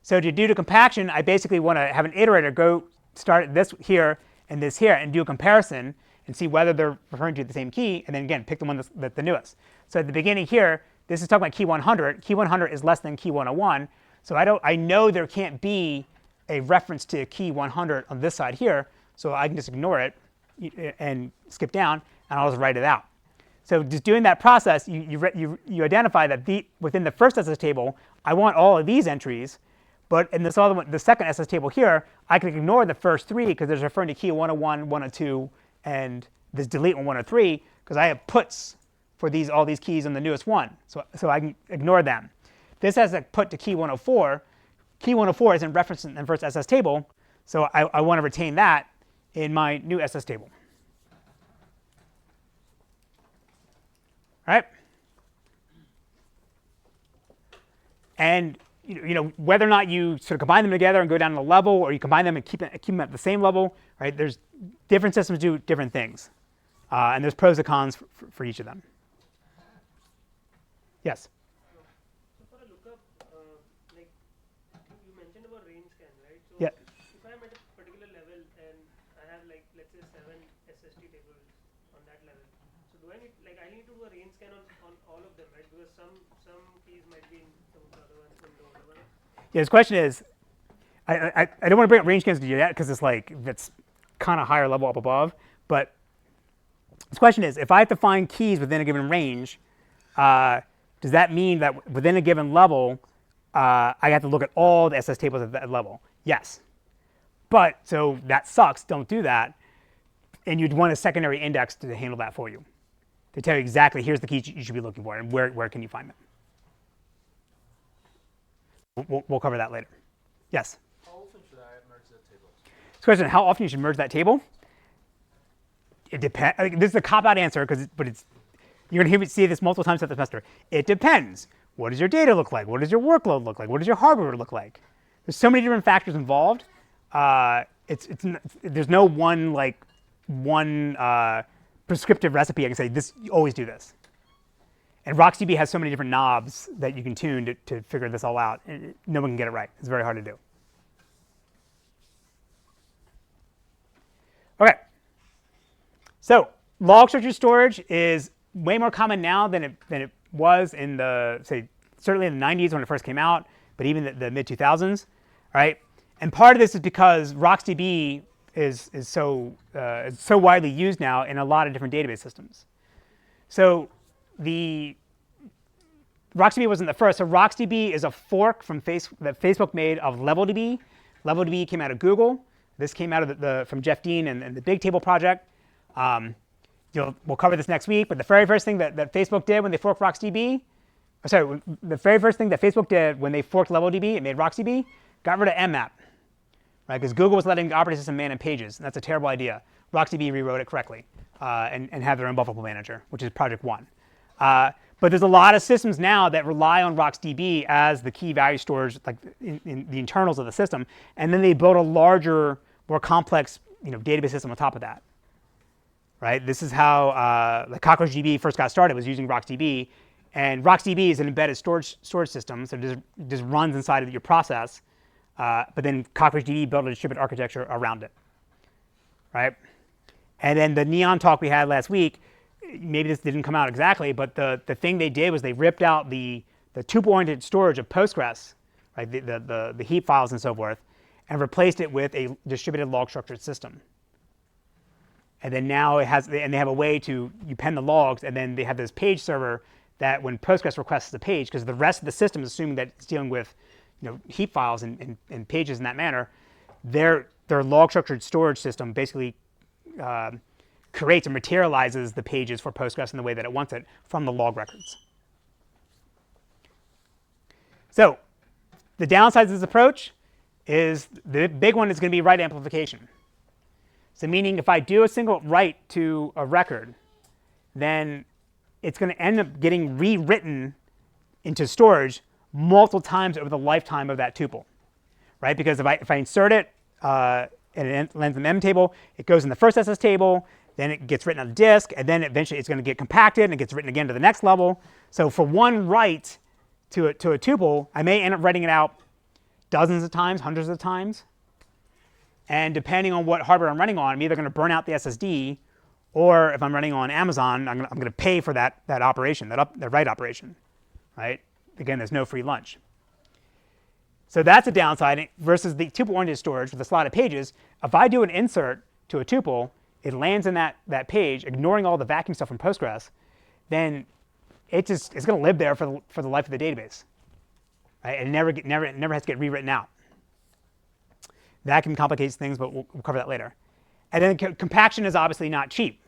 So to do the compaction, I basically want to have an iterator go start this here and this here and do a comparison and see whether they're referring to the same key, and then again, pick the one that's the newest. So at the beginning here, this is talking about key 100. Key 100 is less than key 101. So I know there can't be a reference to key 100 on this side here. So I can just ignore it and skip down, and I'll just write it out. So just doing that process, you identify that within the first SS table, I want all of these entries. But in this other one, the second SS table here, I can ignore the first 3 because it's referring to key 101, 102, and this delete on 103, because I have puts for all these keys on the newest one. So I can ignore them. This has a put to key 104. Key 104 isn't referenced in the first SS table, so I want to retain that in my new SS table. All right? And whether or not you sort of combine them together and go down to the level, or you combine them and keep them at the same level, right? There's different systems do different things, and there's pros and cons for each of them. Yes. So for a lookup, like you mentioned about range scan, right? So Yeah. if I'm at a particular level and I have like let's say 7 SST tables on that level, so do I need to do a range scan on all of them, right? Because some keys might be in the other one and the other one. Yeah. His question is, I don't want to bring up range scans to you yet because that's kind of higher level up above. But his question is, if I have to find keys within a given range, does that mean that within a given level, I have to look at all the SS tables at that level? Yes. But so that sucks. Don't do that. And you'd want a secondary index to handle that for you, to tell you exactly here's the keys you should be looking for and where can you find them. We'll cover that later. Yes. How often should I merge that table? So question: how often you should merge that table? It depends. This is a cop-out answer but you're going to see this multiple times throughout the semester. It depends. What does your data look like? What does your workload look like? What does your hardware look like? There's so many different factors involved. There's no one prescriptive recipe I can say you always do this. And RoxDB has so many different knobs that you can tune to figure this all out. No one can get it right. It's very hard to do. OK. So log-structured storage is way more common now than it was in the, say, certainly in the 90s when it first came out, but even the mid-2000s, right? And part of this is because RoxDB is so widely used now in a lot of different database systems. So the RoxDB wasn't the first. So RoxDB is a fork that Facebook made of LevelDB. LevelDB came out of Google. This came out of from Jeff Dean and the Bigtable project. We'll cover this next week. But the very first thing that Facebook did when they forked RoxDB, the very first thing that Facebook did when they forked LevelDB and made RoxDB, got rid of mmap, right? Because Google was letting the operating system man in pages, and that's a terrible idea. RoxDB rewrote it correctly and have their own buffable manager, which is project 1. But there's a lot of systems now that rely on RoxDB as the key value storage, like in the internals of the system, and then they build a larger, more complex, database system on top of that. Right? This is how the CockroachDB first got started, was using RoxDB, and RoxDB is an embedded storage system, so it just runs inside of your process. But then CockroachDB built a distributed architecture around it. Right? And then the Neon talk we had last week, maybe this didn't come out exactly, but the thing they did was they ripped out the tuple-oriented storage of Postgres, right, the heap files and so forth, and replaced it with a distributed log-structured system. And then now they have a way to, you pen the logs, and then they have this page server that when Postgres requests the page, because the rest of the system is assuming that it's dealing with heap files and pages in that manner, their log-structured storage system basically creates or materializes the pages for Postgres in the way that it wants it from the log records. So the downside of this approach is the big one is going to be write amplification. So meaning if I do a single write to a record, then it's going to end up getting rewritten into storage multiple times over the lifetime of that tuple, right? Because if I insert it and it lands in the M table, it goes in the first SS table, then it gets written on the disk, and then eventually it's going to get compacted and it gets written again to the next level. So for one write to a tuple, I may end up writing it out dozens of times, hundreds of times. And depending on what hardware I'm running on, I'm either going to burn out the SSD, or if I'm running on Amazon, I'm going to pay for that operation, that write operation, right? Again, there's no free lunch. So that's a downside versus the tuple-oriented storage with the slotted pages. If I do an insert to a tuple, it lands in that page, ignoring all the vacuum stuff from Postgres, then it's going to live there for the life of the database, right? And it never has to get rewritten out. Vacuum complicates things, but we'll cover that later. And then compaction is obviously not cheap,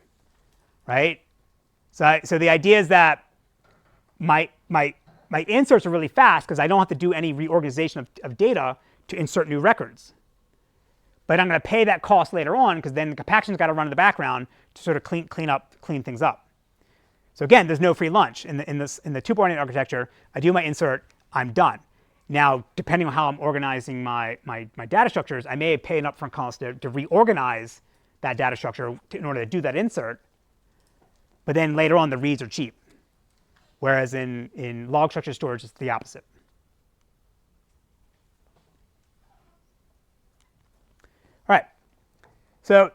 right? So the idea is that my inserts are really fast because I don't have to do any reorganization of data to insert new records. But I'm going to pay that cost later on because then the compaction's got to run in the background to sort of clean things up. So again, there's no free lunch in the tuple-oriented architecture. I do my insert, I'm done. Now, depending on how I'm organizing my data structures, I may pay an upfront cost to reorganize that data structure in order to do that insert. But then later on, the reads are cheap. Whereas in log structured storage, it's the opposite. All right. So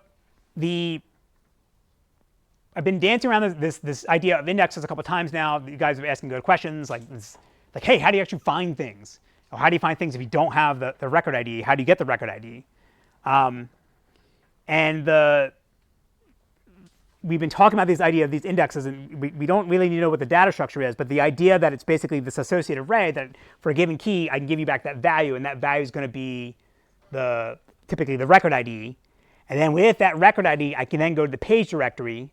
I've been dancing around this idea of indexes a couple of times now. You guys have been asking good questions like, hey, how do you actually find things? Or how do you find things if you don't have the record ID? How do you get the record ID? We've been talking about this idea of these indexes, and we don't really need to know what the data structure is, but the idea that it's basically this associated array that for a given key, I can give you back that value, and that value is going to be typically the record ID. And then with that record ID, I can then go to the page directory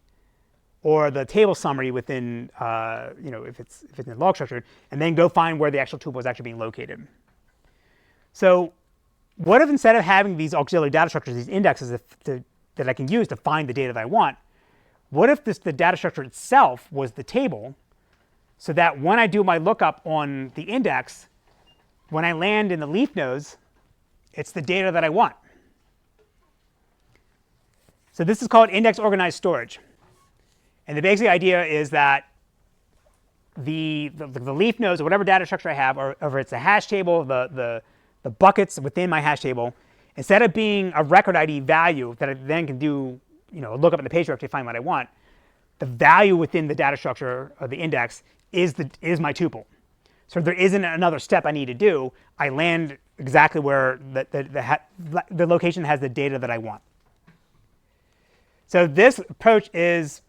or the table summary within, if it's in log structured, and then go find where the actual tuple is actually being located. So what if instead of having these auxiliary data structures, these indexes that I can use to find the data that I want, what if the data structure itself was the table, so that when I do my lookup on the index, when I land in the leaf nodes, it's the data that I want. So this is called index organized storage. And the basic idea is that the leaf nodes or whatever data structure I have, or if it's a hash table, the buckets within my hash table, instead of being a record ID value that I then can do, look up in the page directory to find what I want, the value within the data structure or the index is my tuple. So if there isn't another step I need to do, I land exactly where the location has the data that I want. So this approach is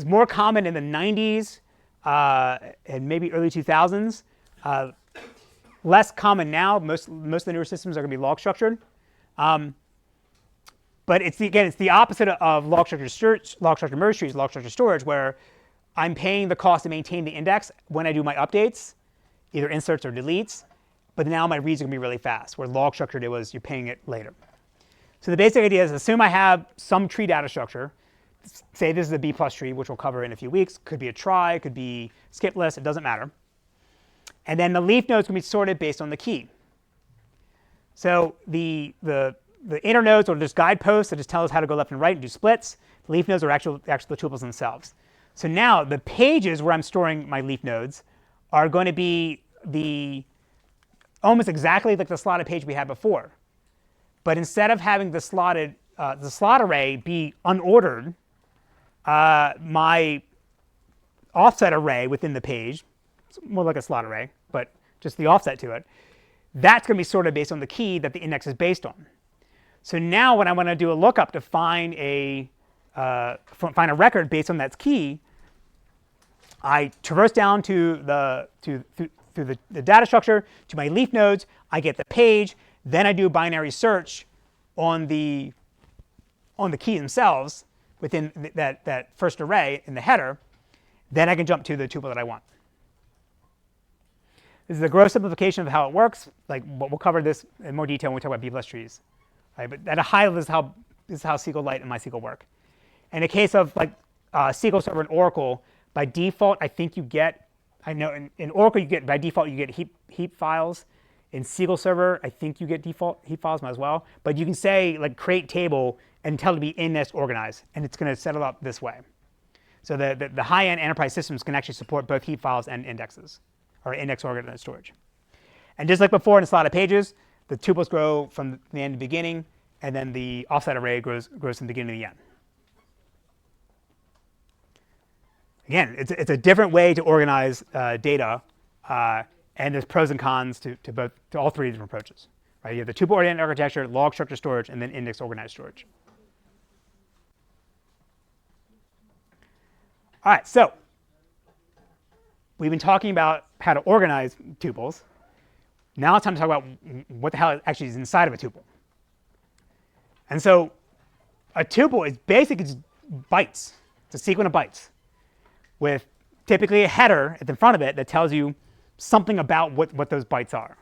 more common in the 90s and maybe early 2000s. Less common now. Most of the newer systems are going to be log-structured. But it's the opposite of log-structured merge trees, log-structured storage, where I'm paying the cost to maintain the index when I do my updates, either inserts or deletes. But now my reads are going to be really fast, where log-structured it was you're paying it later. So the basic idea is assume I have some tree data structure. Say this is a B+ tree, which we'll cover in a few weeks. Could be a trie, could be skip list, it doesn't matter. And then the leaf nodes can be sorted based on the key. So the inner nodes are just guideposts that just tell us how to go left and right and do splits. The leaf nodes are actually the tuples themselves. So now the pages where I'm storing my leaf nodes are going to be almost exactly like the slotted page we had before. But instead of having the slot array be unordered, my offset array within the page, it's more like a slot array, but just the offset to it, that's going to be sorted based on the key that the index is based on. So now when I want to do a lookup to find a record based on that key, I traverse down through the data structure to my leaf nodes. I get the page. Then I do a binary search on the key themselves within that first array in the header. Then I can jump to the tuple that I want. This is a gross simplification of how it works. We'll cover this in more detail when we talk about B+ trees. Right? But at a high level, this is how SQLite and MySQL work. In the case of SQL Server and Oracle, by default, I think you get, in Oracle by default you get heap files. In SQL Server, I think you get default heap files as well. But you can say create table and tell it to be index organized, and it's going to set it up this way. So the high-end enterprise systems can actually support both heap files and indexes, or index organized storage. And just like before in the slotted pages, the tuples grow from the end to the beginning, and then the offset array grows from the beginning to the end. Again, it's a different way to organize data, and there's pros and cons to all three different approaches. Right? You have the tuple-oriented architecture, log-structured storage, and then index-organized storage. All right, so we've been talking about how to organize tuples. Now it's time to talk about what the hell actually is inside of a tuple. And so a tuple is basically just bytes. It's a sequence of bytes with typically a header at the front of it that tells you something about what those bytes are.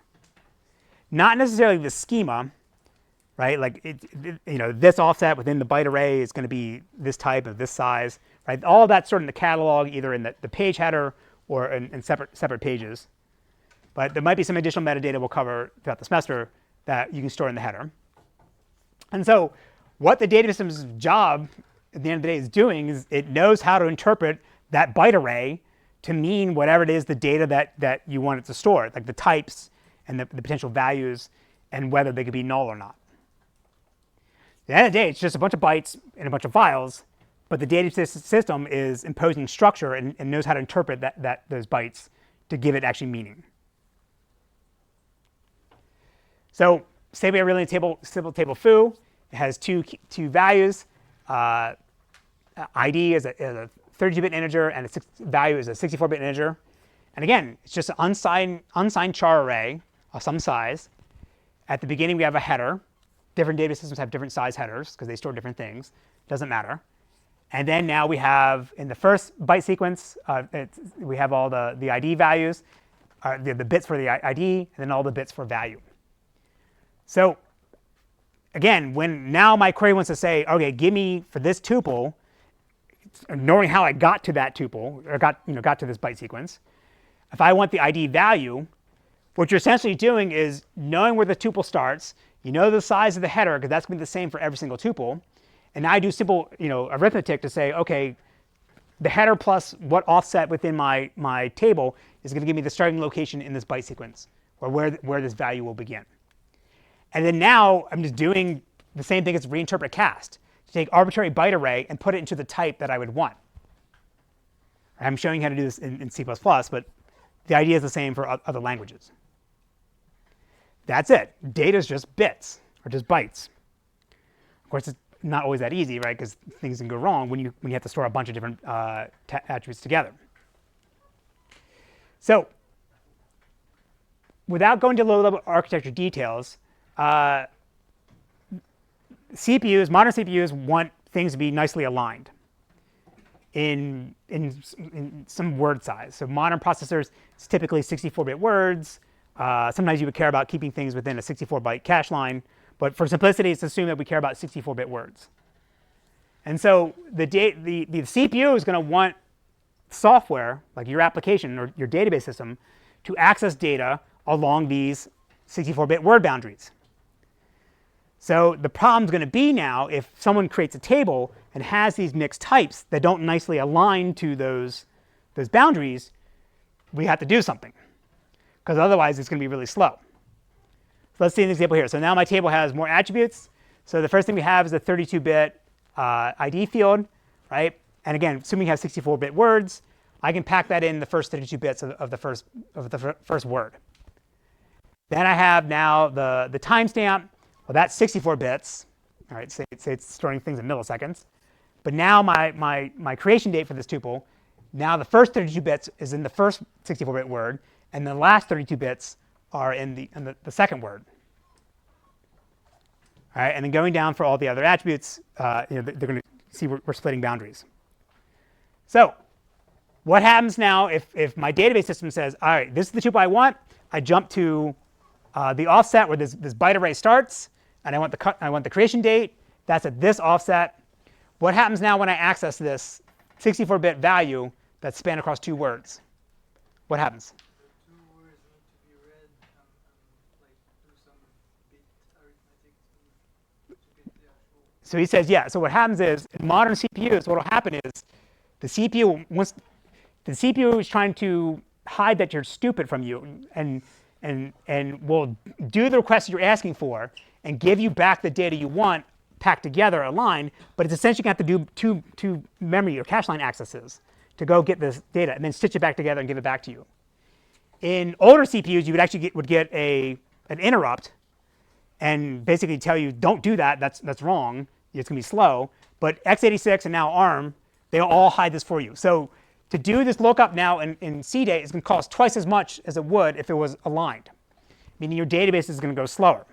Not necessarily the schema, right? This offset within the byte array is going to be this type of this size, right? All of that's stored in the catalog, either in the page header or in separate pages. But there might be some additional metadata we'll cover throughout the semester that you can store in the header. And so what the data system's job at the end of the day is doing is it knows how to interpret that byte array to mean whatever it is the data that you want it to store, like the types and the potential values and whether they could be null or not. At the end of the day, it's just a bunch of bytes and a bunch of files, but the data system is imposing structure and knows how to interpret those bytes to give it actually meaning. So say we have really a simple table foo. It has two values. ID is a 32-bit integer, and its value is a 64-bit integer. And again, it's just an unsigned char array of some size. At the beginning, we have a header. Different data systems have different size headers because they store different things. Doesn't matter. And then now we have, in the first byte sequence, we have all the ID values, the bits for the ID, and then all the bits for value. So again, when now my query wants to say, OK, give me for this tuple, knowing how I got to that tuple, or got to this byte sequence, if I want the ID value, what you're essentially doing is knowing where the tuple starts, you know the size of the header, because that's going to be the same for every single tuple. And now I do simple arithmetic to say, OK, the header plus what offset within my table is going to give me the starting location in this byte sequence, or where this value will begin. And then now I'm just doing the same thing as reinterpret cast, to take arbitrary byte array and put it into the type that I would want. I'm showing you how to do this in C++, but the idea is the same for other languages. That's it. Data is just bits, or just bytes. Of course, it's not always that easy, right? Because things can go wrong when you have to store a bunch of different attributes together. So without going to low-level architecture details, CPUs, modern CPUs, want things to be nicely aligned in some word size. So modern processors, it's typically 64-bit words. Sometimes you would care about keeping things within a 64-byte cache line. But for simplicity, it's assumed that we care about 64-bit words. And so the CPU is going to want software, like your application or your database system, to access data along these 64-bit word boundaries. So the problem is going to be now, if someone creates a table and has these mixed types that don't nicely align to those boundaries, we have to do something, because otherwise it's going to be really slow. So let's see an example here. So now my table has more attributes. So the first thing we have is a 32-bit ID field, right? And again, assuming you have 64-bit words, I can pack that in the first 32 bits of the first word. Then I have now the timestamp. Well, that's 64 bits. All right, say it's storing things in milliseconds. But now my creation date for this tuple, now the first 32 bits is in the first 64-bit word, and the last 32 bits are in the second word. All right, and then going down for all the other attributes, they're going to see we're splitting boundaries. So what happens now if my database system says, all right, this is the tuple I want. I jump to the offset where this byte array starts, and I want the creation date. That's at this offset. What happens now when I access this 64-bit value that's spanned across two words? What happens? So he says, yeah. So what happens is, in modern CPUs, what will happen is the CPU is trying to hide that you're stupid from you, and will do the request you're asking for and give you back the data you want packed together, aligned. But it's essentially going to have to do two memory or cache line accesses to go get this data and then stitch it back together and give it back to you. In older CPUs, you would actually get an interrupt and basically tell you, don't do that. That's wrong. It's going to be slow. But x86 and now ARM, they all hide this for you. So to do this lookup now in CDate is going to cost twice as much as it would if it was aligned, meaning your database is going to go slower.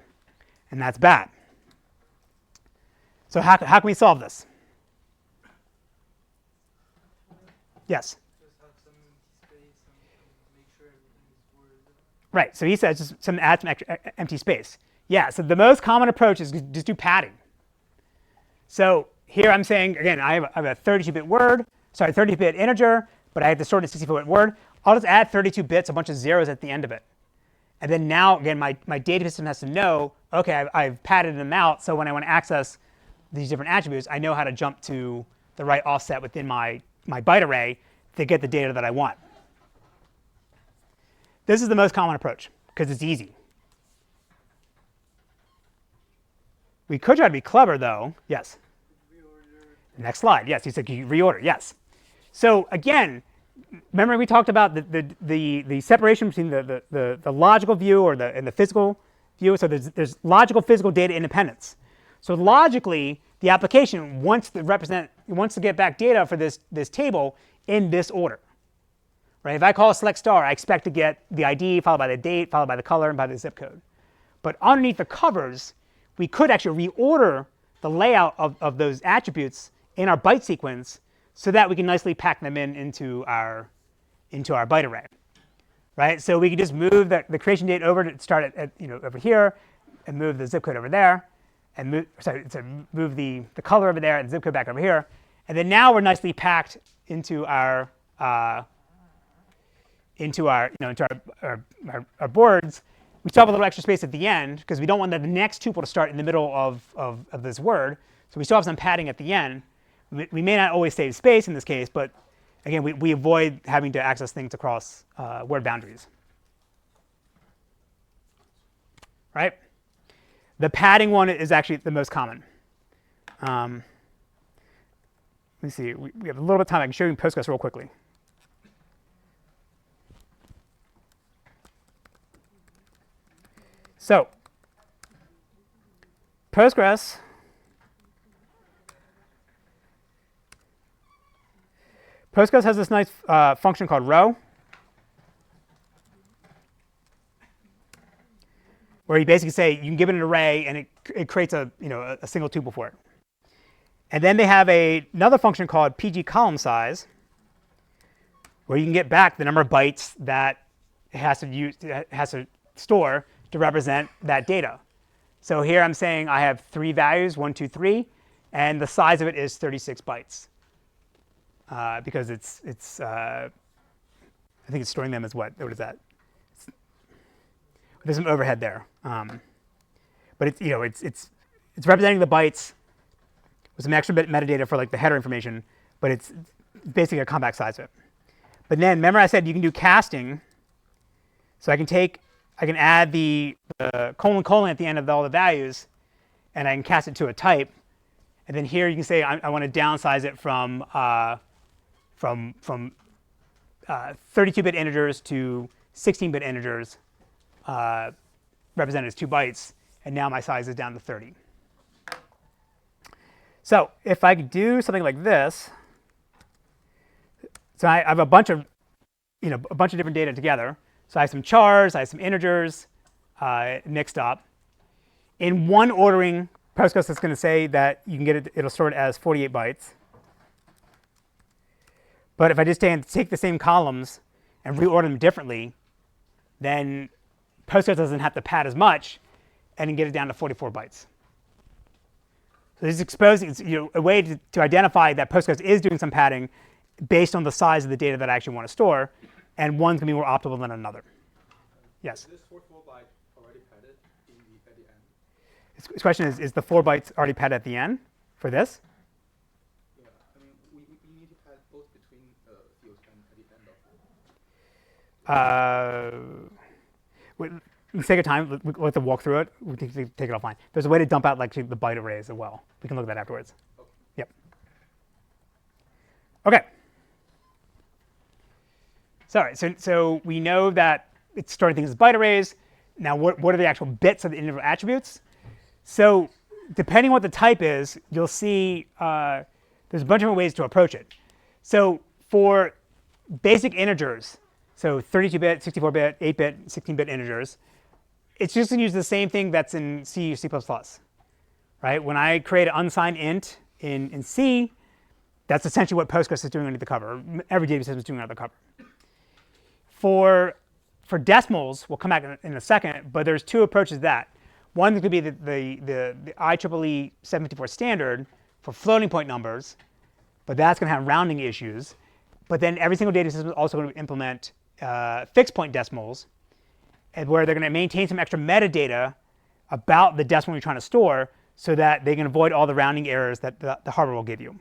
And that's bad. So how can we solve this? Yes? Just have some space and make sure everything is worded. Right. So he says just add some extra empty space. Yeah. So the most common approach is just do padding. So here I'm saying, again, I have a 32-bit word, sorry, 30-bit integer, but I have to store it in a 64-bit word. I'll just add 32 bits, a bunch of zeros at the end of it. And then now, again, my data system has to know, OK, I've padded them out, so when I want to access these different attributes, I know how to jump to the right offset within my byte array to get the data that I want. This is the most common approach, because it's easy. We could try to be clever, though. Yes? Next slide. Yes, he said you reorder. Yes. So again, remember we talked about the separation between the logical view and the physical view. So there's logical physical data independence. So logically, the application wants to get back data for this table in this order. Right? If I call select star, I expect to get the ID followed by the date, followed by the color, and by the zip code. But underneath the covers, we could actually reorder the layout of those attributes in our byte sequence so that we can nicely pack them into our byte array. Right? So we could just move the creation date over to start at over here, and move the zip code over there, and move the color over there and zip code back over here. And then now we're nicely packed into our boards. We still have a little extra space at the end because we don't want the next tuple to start in the middle of this word. So we still have some padding at the end. We may not always save space in this case, but again, we avoid having to access things across word boundaries. Right? The padding one is actually the most common. Let me see. We have a little bit of time. I can show you Postgres real quickly. So Postgres has this nice function called row, where you basically say you can give it an array and it creates a single tuple for it. And then they have another function called pg column size, where you can get back the number of bytes that it has to store to represent that data. So here I'm saying I have 3 values, 1, 2, 3, and the size of it is 36 bytes. Because I think it's storing them as what is that? There's some overhead there, but it's representing the bytes with some extra bit metadata for like the header information, but it's basically a compact size of it. But then remember I said you can do casting, so I can add the colon at the end of all the values, and I can cast it to a type, and then here you can say I want to downsize it from 32-bit integers to 16-bit integers, represented as 2 bytes, and now my size is down to 30. So if I could do something like this, so I have a bunch of different data together. So I have some chars, I have some integers mixed up. In one ordering, Postgres is going to say that you can get it; it'll store it as 48 bytes. But if I just take the same columns and reorder them differently, then Postgres doesn't have to pad as much and can get it down to 44 bytes. So this is exposing a way to identify that Postgres is doing some padding based on the size of the data that I actually want to store, and one's going to be more optimal than another. Yes? Is this 44 byte already padded at the end? This question is the 4 bytes already padded at the end for this? Yeah, I mean, we need to pad both between fields and at the end of Let's take a time. We'll have to walk through it. We can take it offline. There's a way to dump out like the byte arrays as well. We can look at that afterwards. Okay. Yep. OK. So we know that it's storing things as byte arrays. Now, what are the actual bits of the individual attributes? So depending on what the type is, you'll see there's a bunch of different ways to approach it. So for basic integers, so 32-bit, 64-bit, 8-bit, 16-bit integers, it's just going to use the same thing that's in C or C++. Right? When I create an unsigned int in C, that's essentially what Postgres is doing under the cover. Every database system is doing under the cover. For decimals, we'll come back in a second, but there's 2 approaches to that. One could be the IEEE 754 standard for floating point numbers, but that's going to have rounding issues. But then every single data system is also going to implement fixed point decimals, and where they're going to maintain some extra metadata about the decimal you're trying to store so that they can avoid all the rounding errors that the hardware will give you.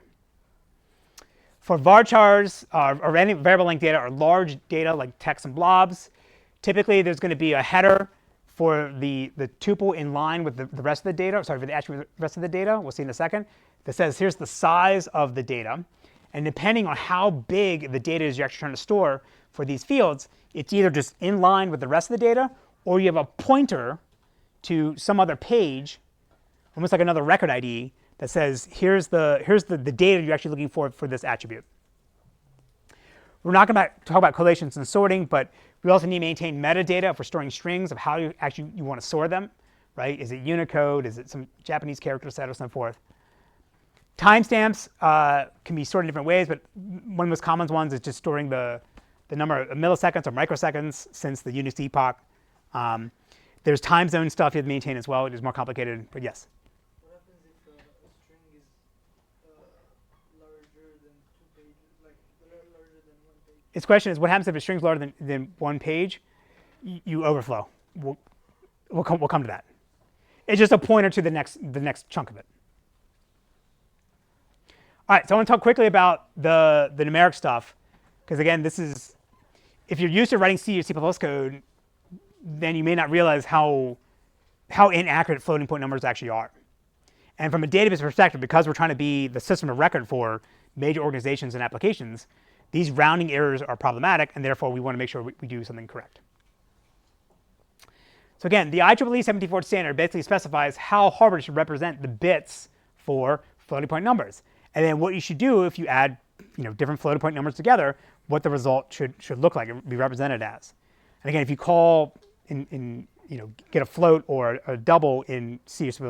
For varchars or any variable length data or large data like text and blobs, typically there's going to be a header for the tuple in line with the rest of the data, for the attribute rest of the data, we'll see in a second, that says here's the size of the data. And depending on how big the data is you're actually trying to store for these fields, it's either just in line with the rest of the data, or you have a pointer to some other page, almost like another record ID, that says here's the data you're actually looking for this attribute. We're not going to talk about correlations and sorting, but we also need to maintain metadata if we're storing strings of how you want to store them. Right? Is it Unicode? Is it some Japanese character set or so forth? Timestamps can be stored in different ways, but one of the most common ones is just storing the number of milliseconds or microseconds since the Unix epoch. There's time zone stuff you have to maintain as well. It is more complicated, but yes. What happens if a string is larger than 2 pages, like larger than 1 page? Its question is, what happens if a string is larger than 1 page? You overflow. We'll come to that. It's just a pointer to the next chunk of it. All right, so I want to talk quickly about the numeric stuff. Because again, this is, if you're used to writing C or C++ code, then you may not realize how inaccurate floating point numbers actually are. And from a database perspective, because we're trying to be the system of record for major organizations and applications, these rounding errors are problematic, and therefore we want to make sure we do something correct. So again, the IEEE 74 standard basically specifies how hardware should represent the bits for floating point numbers, and then what you should do if you add different floating point numbers together, what the result should look like and be represented as. And again, if you call get a float or a double in C or C++,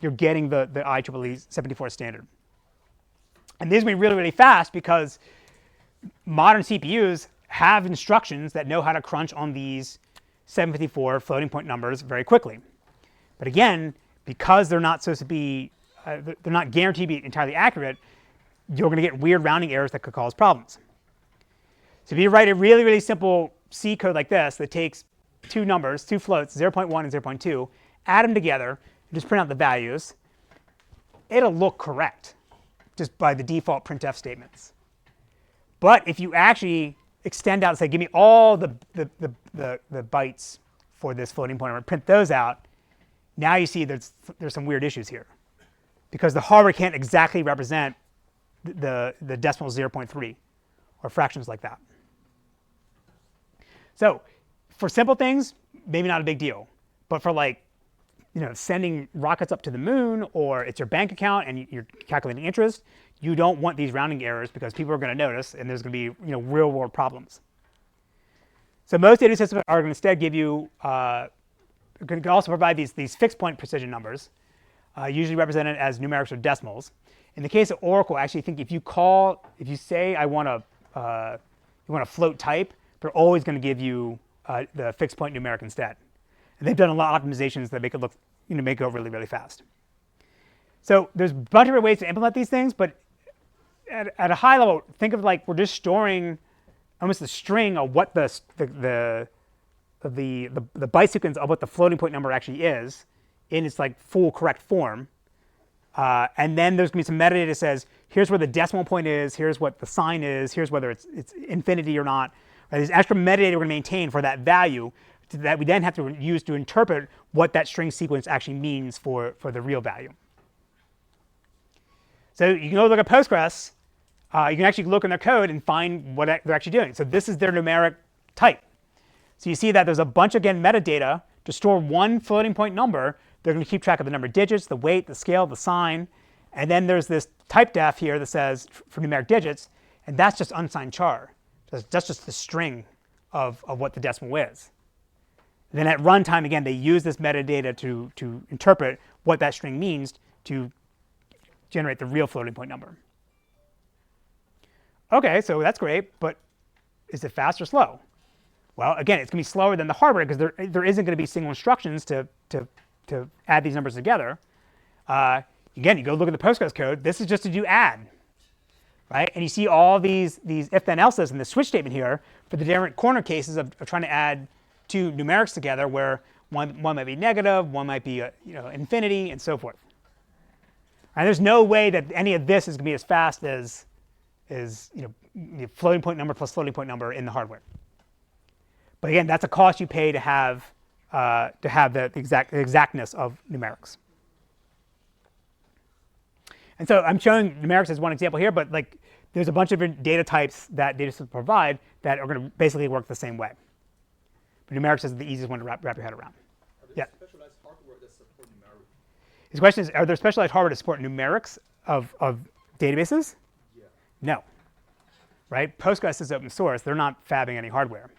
you're getting the IEEE 74 standard. And these are going to be really, really fast because modern CPUs have instructions that know how to crunch on these 754 floating point numbers very quickly. But again, because they're not supposed to be, they're not guaranteed to be entirely accurate, you're going to get weird rounding errors that could cause problems. So if you write a really, really simple C code like this that takes two numbers, two floats, 0.1 and 0.2, add them together, and just print out the values, it'll look correct just by the default printf statements. But if you actually extend out and say, give me all the bytes for this floating point number, print those out, now you see there's some weird issues here, because the hardware can't exactly represent the decimal 0.3 or fractions like that. So for simple things, maybe not a big deal. But for sending rockets up to the moon, or it's your bank account and you're calculating interest, you don't want these rounding errors because people are going to notice, and there's going to be real world problems. So most data systems are going to instead give you, can also provide these fixed point precision numbers, usually represented as numerics or decimals. In the case of Oracle, I actually think if you say I want a float type, they're always going to give you the fixed point numeric instead. And they've done a lot of optimizations that make it look, make it go really, really fast. So there's a bunch of different ways to implement these things, but at a high level, think of we're just storing almost the string of what the byte sequence of what the floating point number actually is in its full correct form. And then there's going to be some metadata that says, here's where the decimal point is, here's what the sign is, here's whether it's infinity or not. Right? There's extra metadata we're going to maintain for that value that we then have to use to interpret what that string sequence actually means for the real value. So you can go look at Postgres. You can actually look in their code and find what they're actually doing. So this is their numeric type. So you see that there's a bunch, again, metadata to store one floating point number. They're going to keep track of the number of digits, the weight, the scale, the sign. And then there's this type def here that says for numeric digits, and that's just unsigned char. That's just the string of what the decimal is. And then at runtime, again, they use this metadata to interpret what that string means to generate the real floating point number. OK, so that's great, but is it fast or slow? Well, again, it's going to be slower than the hardware because there isn't going to be single instructions to add these numbers together. Again, you go look at the Postgres code. This is just to do add, right? And you see all these if-then else's in the switch statement here for the different corner cases of trying to add two numerics together, where one might be negative, one might be infinity, and so forth. And there's no way that any of this is going to be as fast as floating point number plus floating point number in the hardware. But again, that's a cost you pay to have the exactness of numerics. And so I'm showing numerics as one example here, but there's a bunch of different data types that data systems provide that are going to basically work the same way. But numerics is the easiest one to wrap your head around. Yeah. Specialized hardware that support numerics? His question is, are there specialized hardware to support numerics of databases? Yeah. No. Right? Postgres is open source. They're not fabbing any hardware.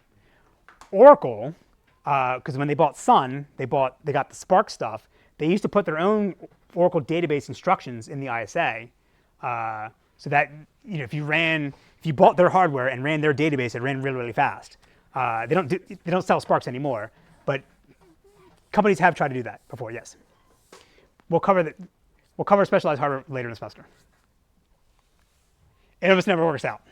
Oracle, because when they bought Sun, they got the Spark stuff. They used to put their own Oracle database instructions in the ISA, so that if you bought their hardware and ran their database, it ran really, really fast. They don't sell Sparks anymore, but companies have tried to do that before. Yes, we'll cover specialized hardware later in the semester. It almost never works out.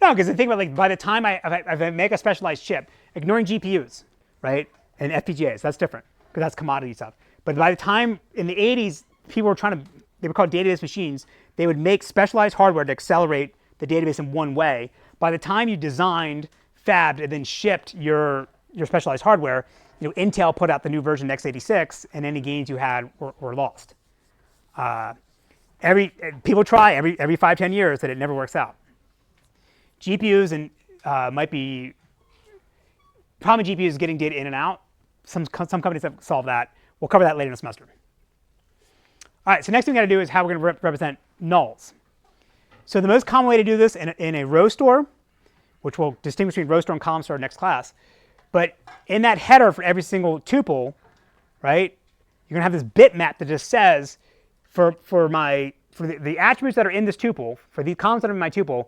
No, because the thing about by the time I make a specialized chip, ignoring GPUs, right, and FPGAs, that's different because that's commodity stuff. But by the time in the 80s, people were they were called database machines. They would make specialized hardware to accelerate the database in one way. By the time you designed, fabbed, and then shipped your specialized hardware, Intel put out the new version x86, and any gains you had were lost. People try every 5-10 years that it never works out. GPUs might be problem with GPUs is getting data in and out. Some companies have solved that. We'll cover that later in the semester. All right, so next thing we got to do is how we're going to represent nulls. So the most common way to do this in a row store, which we'll distinguish between row store and column store next class, but in that header for every single tuple, right, you're going to have this bitmap that just says for the attributes that are in this tuple, for the columns that are in my tuple,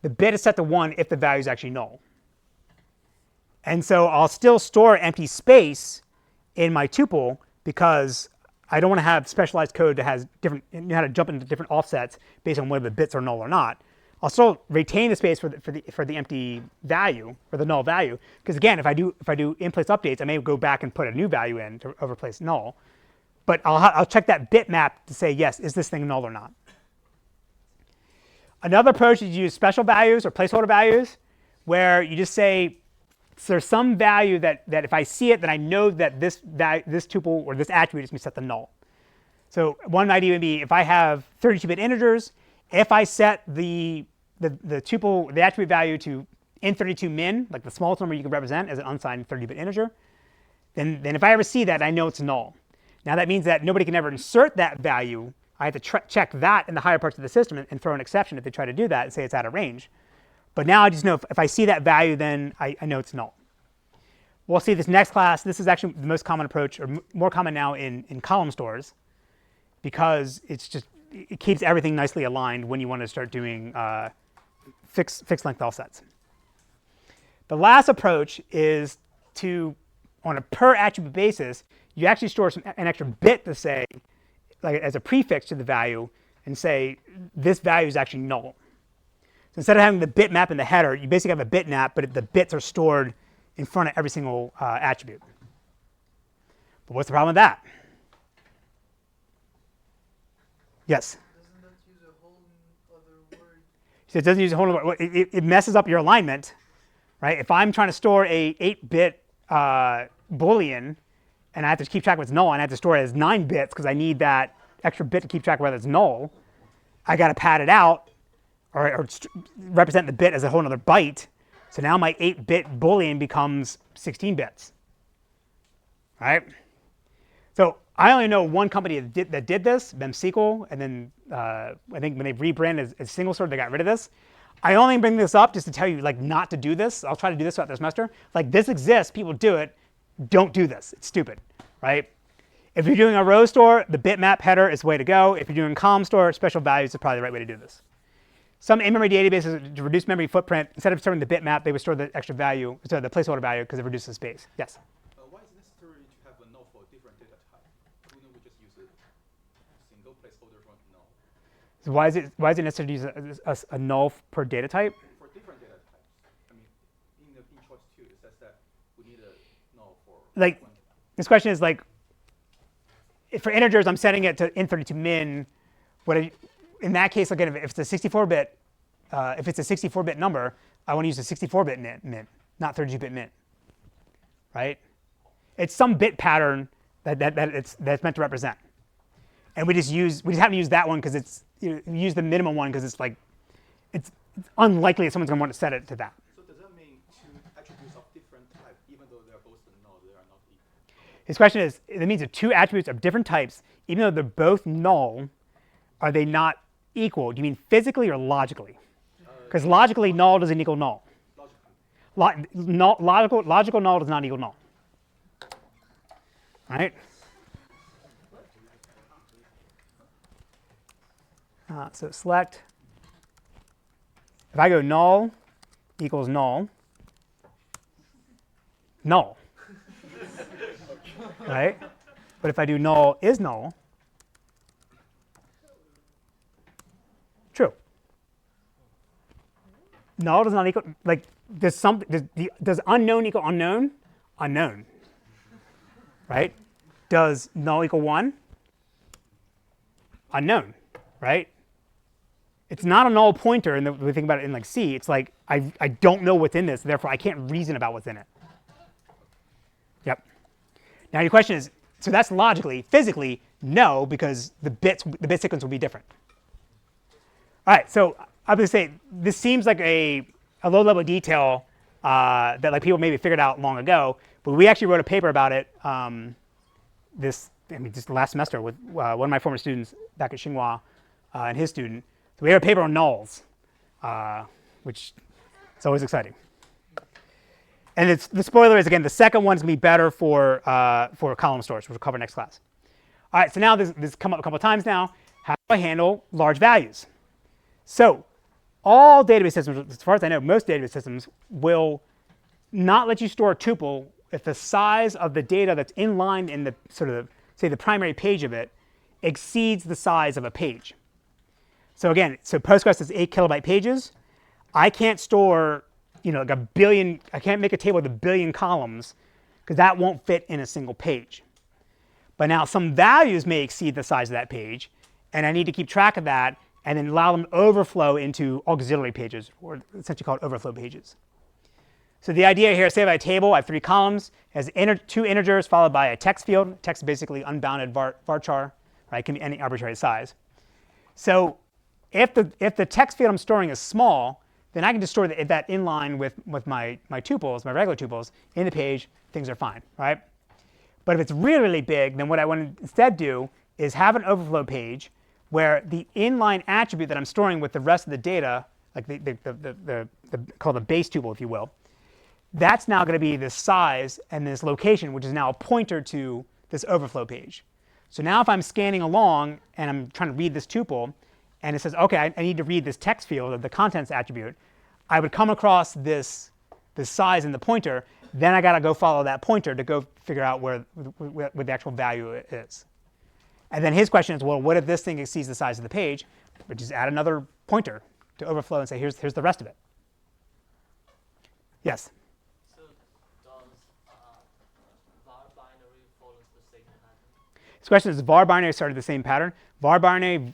the bit is set to 1 if the value is actually null. And so I'll still store empty space in my tuple because I don't want to have specialized code that has different, how to jump into different offsets based on whether the bits are null or not. I'll still retain the space for the empty value or the null value, because again, if I do in-place updates, I may go back and put a new value in to replace null. But I'll check that bitmap to say, yes, is this thing null or not? Another approach is to use special values or placeholder values, where you just say, so there's some value that if I see it, then I know that this tuple or this attribute is going to be set to null. So one idea would be if I have 32-bit integers, if I set the tuple, the attribute value to int32 min, like the smallest number you can represent as an unsigned 30-bit integer, then if I ever see that, I know it's null. Now that means that nobody can ever insert that value. I have to check that in the higher parts of the system and throw an exception if they try to do that and say it's out of range. But now I just know if I see that value, then I know it's null. We'll see this next class. This is actually the most common approach, or more common now in column stores, because it keeps everything nicely aligned when you want to start doing fixed length offsets. The last approach is to, on a per attribute basis, you actually store an extra bit to say, like as a prefix to the value, and say this value is actually null. So instead of having the bitmap in the header, you basically have a bitmap, but the bits are stored in front of every single attribute. But what's the problem with that? Yes? Doesn't that use a whole other word? So it doesn't use a whole other word. It messes up your alignment, right? If I'm trying to store a 8-bit Boolean, and I have to keep track of what's null, and I have to store it as 9 bits because I need that extra bit to keep track of whether it's null, I got to pad it out or represent the bit as a whole other byte. So now my 8-bit Boolean becomes 16 bits, right? So I only know one company that did this, memSQL, and then I think when they rebranded as single store, they got rid of this. I only bring this up just to tell you, like, not to do this. I'll try to do this throughout the semester. Like, this exists. People do it. Don't do this. It's stupid, right? If you're doing a row store, the bitmap header is the way to go. If you're doing column store, special values is probably the right way to do this. Some in-memory databases, to reduce memory footprint, instead of storing the bitmap, they would store the extra value, so the placeholder value, because it reduces space. Yes? Why is it necessary to have a null for different data type? Wouldn't we just use a single placeholder for null? So why is it necessary to use a null per data type? For different data types. I mean, in the choice 2, it says that we need a null for like, one. This question is like, for integers, I'm setting it to int32 min. In that case, again, if it's a 64-bit number, I want to use a 64-bit min, not 32-bit min, right? It's some bit pattern that's meant to represent, and we just happen to use that one because we use the minimum one because it's unlikely that someone's going to want to set it to that. So does that mean two attributes of different type, even though they're both null, they are not equal? His question is, it means that two attributes of different types, even though they're both null, are they not equal? Do you mean physically or logically? Because logically, null doesn't equal null. Logical null does not equal null. Right? So select. If I go null equals null, null. Right? But if I do null is null, true. Null does not equal, like, does unknown equal unknown? Unknown. Right? Does null equal 1? Unknown. Right? it's not a null pointer, and we think about it in like C. It's like I don't know what's in this, therefore I can't reason about what's in it. Yep. Now your question is, so that's logically, physically, no, because the bit sequence will be different. All right, so I would say this seems like a low-level detail that like people maybe figured out long ago, but we actually wrote a paper about it just last semester with one of my former students back at Tsinghua and his student. So we have a paper on nulls, which is always exciting. And the spoiler is, again, the second one's going to be better for column storage, which we'll cover next class. All right, so now this has come up a couple of times now. How do I handle large values? So all database systems, as far as I know, most database systems will not let you store a tuple if the size of the data that's inlined in the sort of, say, the primary page of it exceeds the size of a page. So again, so Postgres is 8 kilobyte pages. I can't store, like a billion. I can't make a table with a billion columns because that won't fit in a single page. But now some values may exceed the size of that page, and I need to keep track of that and then allow them to overflow into auxiliary pages, or essentially called overflow pages. So the idea here, say I have a table, I have 3 columns, has 2 integers followed by a text field. Text is basically unbounded varchar, right? It can be any arbitrary size. So if the text field I'm storing is small, then I can just store that inline with my tuples, my regular tuples, in the page. Things are fine, right? But if it's really, really big, then what I want to instead do is have an overflow page where the inline attribute that I'm storing with the rest of the data, like called the base tuple, if you will, that's now going to be this size and this location, which is now a pointer to this overflow page. So now if I'm scanning along and I'm trying to read this tuple, and it says, OK, I need to read this text field of the contents attribute, I would come across this size in the pointer. Then I got to go follow that pointer to go figure out where the actual value is. And then his question is, well, what if this thing exceeds the size of the page? But just add another pointer to overflow and say, here's the rest of it. Yes? So does var binary follows the same pattern? His question is, var binary started the same pattern. Var binary,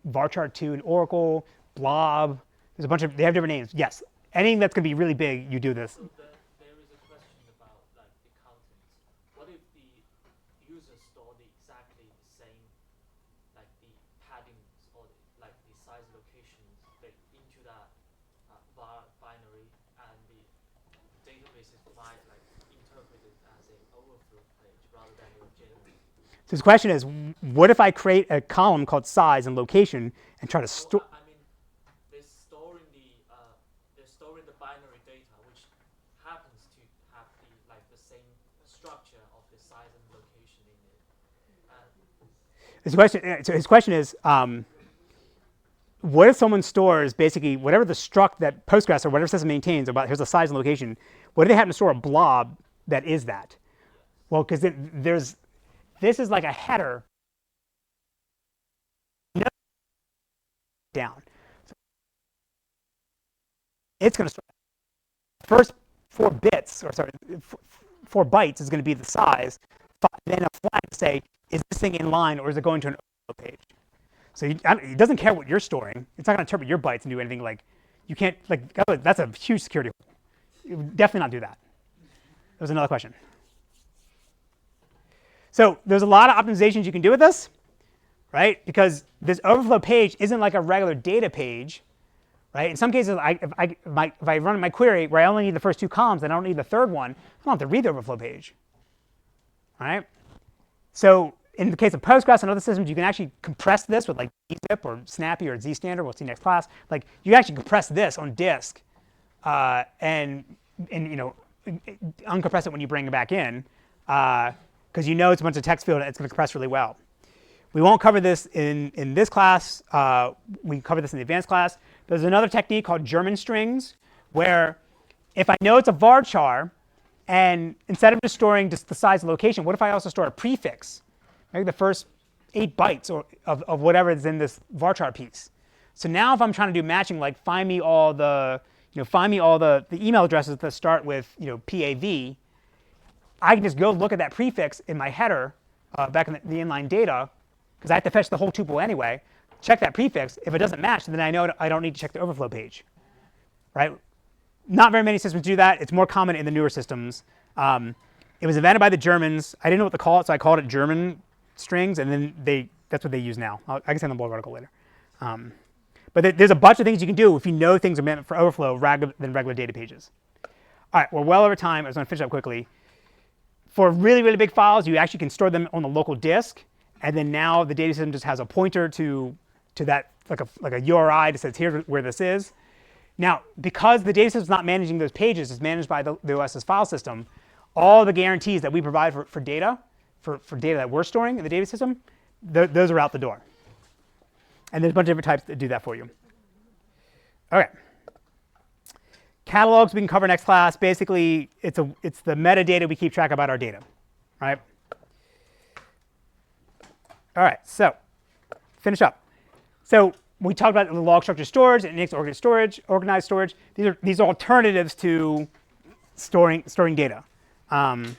varchar2 in Oracle, blob. There's a bunch of, they have different names. Yes. Anything that's going to be really big, you do this. So there is a question about like the contents. What if the user stored exactly the same, like the paddings or like the size locations into that var binary, and the database is interpreted as an overflow page rather than your general. So his question is, what if I create a column called size and location and try to store? I mean, they're storing the binary data, which happens to have the same structure of the size and location in it. So his question is, what if someone stores basically whatever the struct that Postgres or whatever system maintains about here's the size and location? What if they happen to store a blob that is that? Well, because this is like a header down. So it's going to store first 4 bits, or sorry, 4 bytes is going to be the size. Then a flag to say, is this thing in line or is it going to an overflow page? So it doesn't care what you're storing. It's not going to interpret your bytes and do anything like, you can't, like, that's a huge security hole. It would definitely not do that. There's another question. So there's a lot of optimizations you can do with this, right? Because this overflow page isn't like a regular data page, right? In some cases, if I run my query where I only need the first 2 columns and I don't need the third one, I don't have to read the overflow page, right? So in the case of Postgres and other systems, you can actually compress this with like zip or Snappy or ZStandard. We'll see next class. Like you can actually compress this on disk and uncompress it when you bring it back in. Because you know it's a bunch of text field and it's going to compress really well. We won't cover this in this class. We cover this in the advanced class. There's another technique called German strings, where if I know it's a varchar, and instead of just storing just the size and location, what if I also store a prefix, maybe the first 8 bytes of whatever is in this varchar piece? So now if I'm trying to do matching, like find me all the email addresses that start with PAV, I can just go look at that prefix in my header back in the inline data, because I have to fetch the whole tuple anyway. check that prefix. If it doesn't match, then I know I don't need to check the overflow page, right? Not very many systems do that. It's more common in the newer systems. It was invented by the Germans. I didn't know what to call it, so I called it German strings, and then that's what they use now. I can send the blog article later. But there's a bunch of things you can do if you know things are meant for overflow rather than regular data pages. All right, we're well over time. I was going to finish up quickly. For really, really big files, you actually can store them on the local disk, and then now the data system just has a pointer to that, like a URI that says here's where this is. Now, because the data system is not managing those pages, it's managed by the OS's file system, all the guarantees that we provide for data, for data that we're storing in the data system, those are out the door. And there's a bunch of different types that do that for you. OK. Catalogs we can cover next class. Basically, it's the metadata we keep track about our data, right? All right, so finish up. So we talked about the log-structured storage and index organized storage. These are alternatives to storing data. And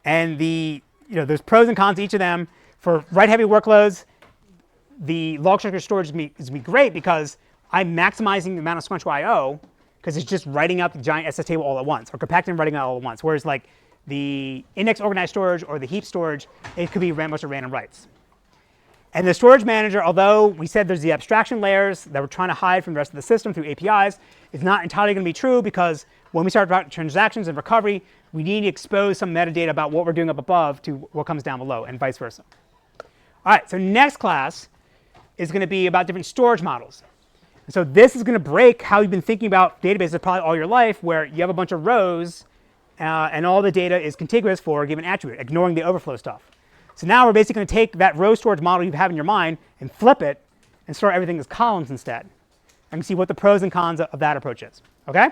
there's pros and cons to each of them. For write-heavy workloads, the log-structured storage is going to be great because I'm maximizing the amount of sequential I/O because it's just writing up the giant SS table all at once, or compacting and writing it all at once. Whereas like the index organized storage or the heap storage, it could be a bunch of random writes. And the storage manager, although we said there's the abstraction layers that we're trying to hide from the rest of the system through APIs, is not entirely going to be true because when we start about transactions and recovery, we need to expose some metadata about what we're doing up above to what comes down below, and vice versa. All right, so next class is going to be about different storage models. And so this is going to break how you've been thinking about databases probably all your life, where you have a bunch of rows and all the data is contiguous for a given attribute, ignoring the overflow stuff. So now we're basically going to take that row storage model you have in your mind and flip it and store everything as columns instead. And see what the pros and cons of that approach is. OK? All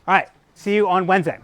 right, see you on Wednesday.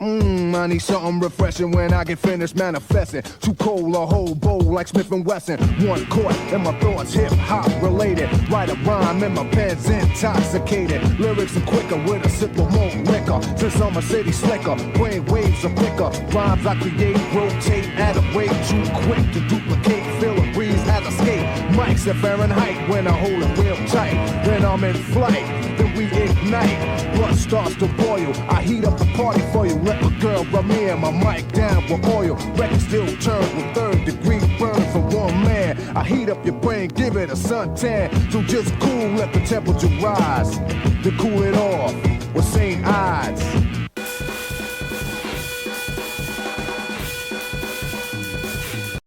I need something refreshing when I get finished manifesting. Too cold, a whole bowl like Smith & Wesson. One chord and my thoughts hip-hop related. Write a rhyme and my pen's intoxicated. Lyrics are quicker with a sip of more liquor. Since I'm a city slicker, brain waves are thicker. Rhymes I create, rotate at a rate too quick to duplicate. Feel a breeze as I skate. Mics at Fahrenheit when I hold it real tight. Then I'm in flight, then we ignite. Blood starts to boil, I heat up the party for you. Let my girl rub me and my mic down with oil. Record still turns with third-degree burn for one man. I heat up your brain, give it a suntan. So just cool, let the temperature rise. Then cool it off with same odds.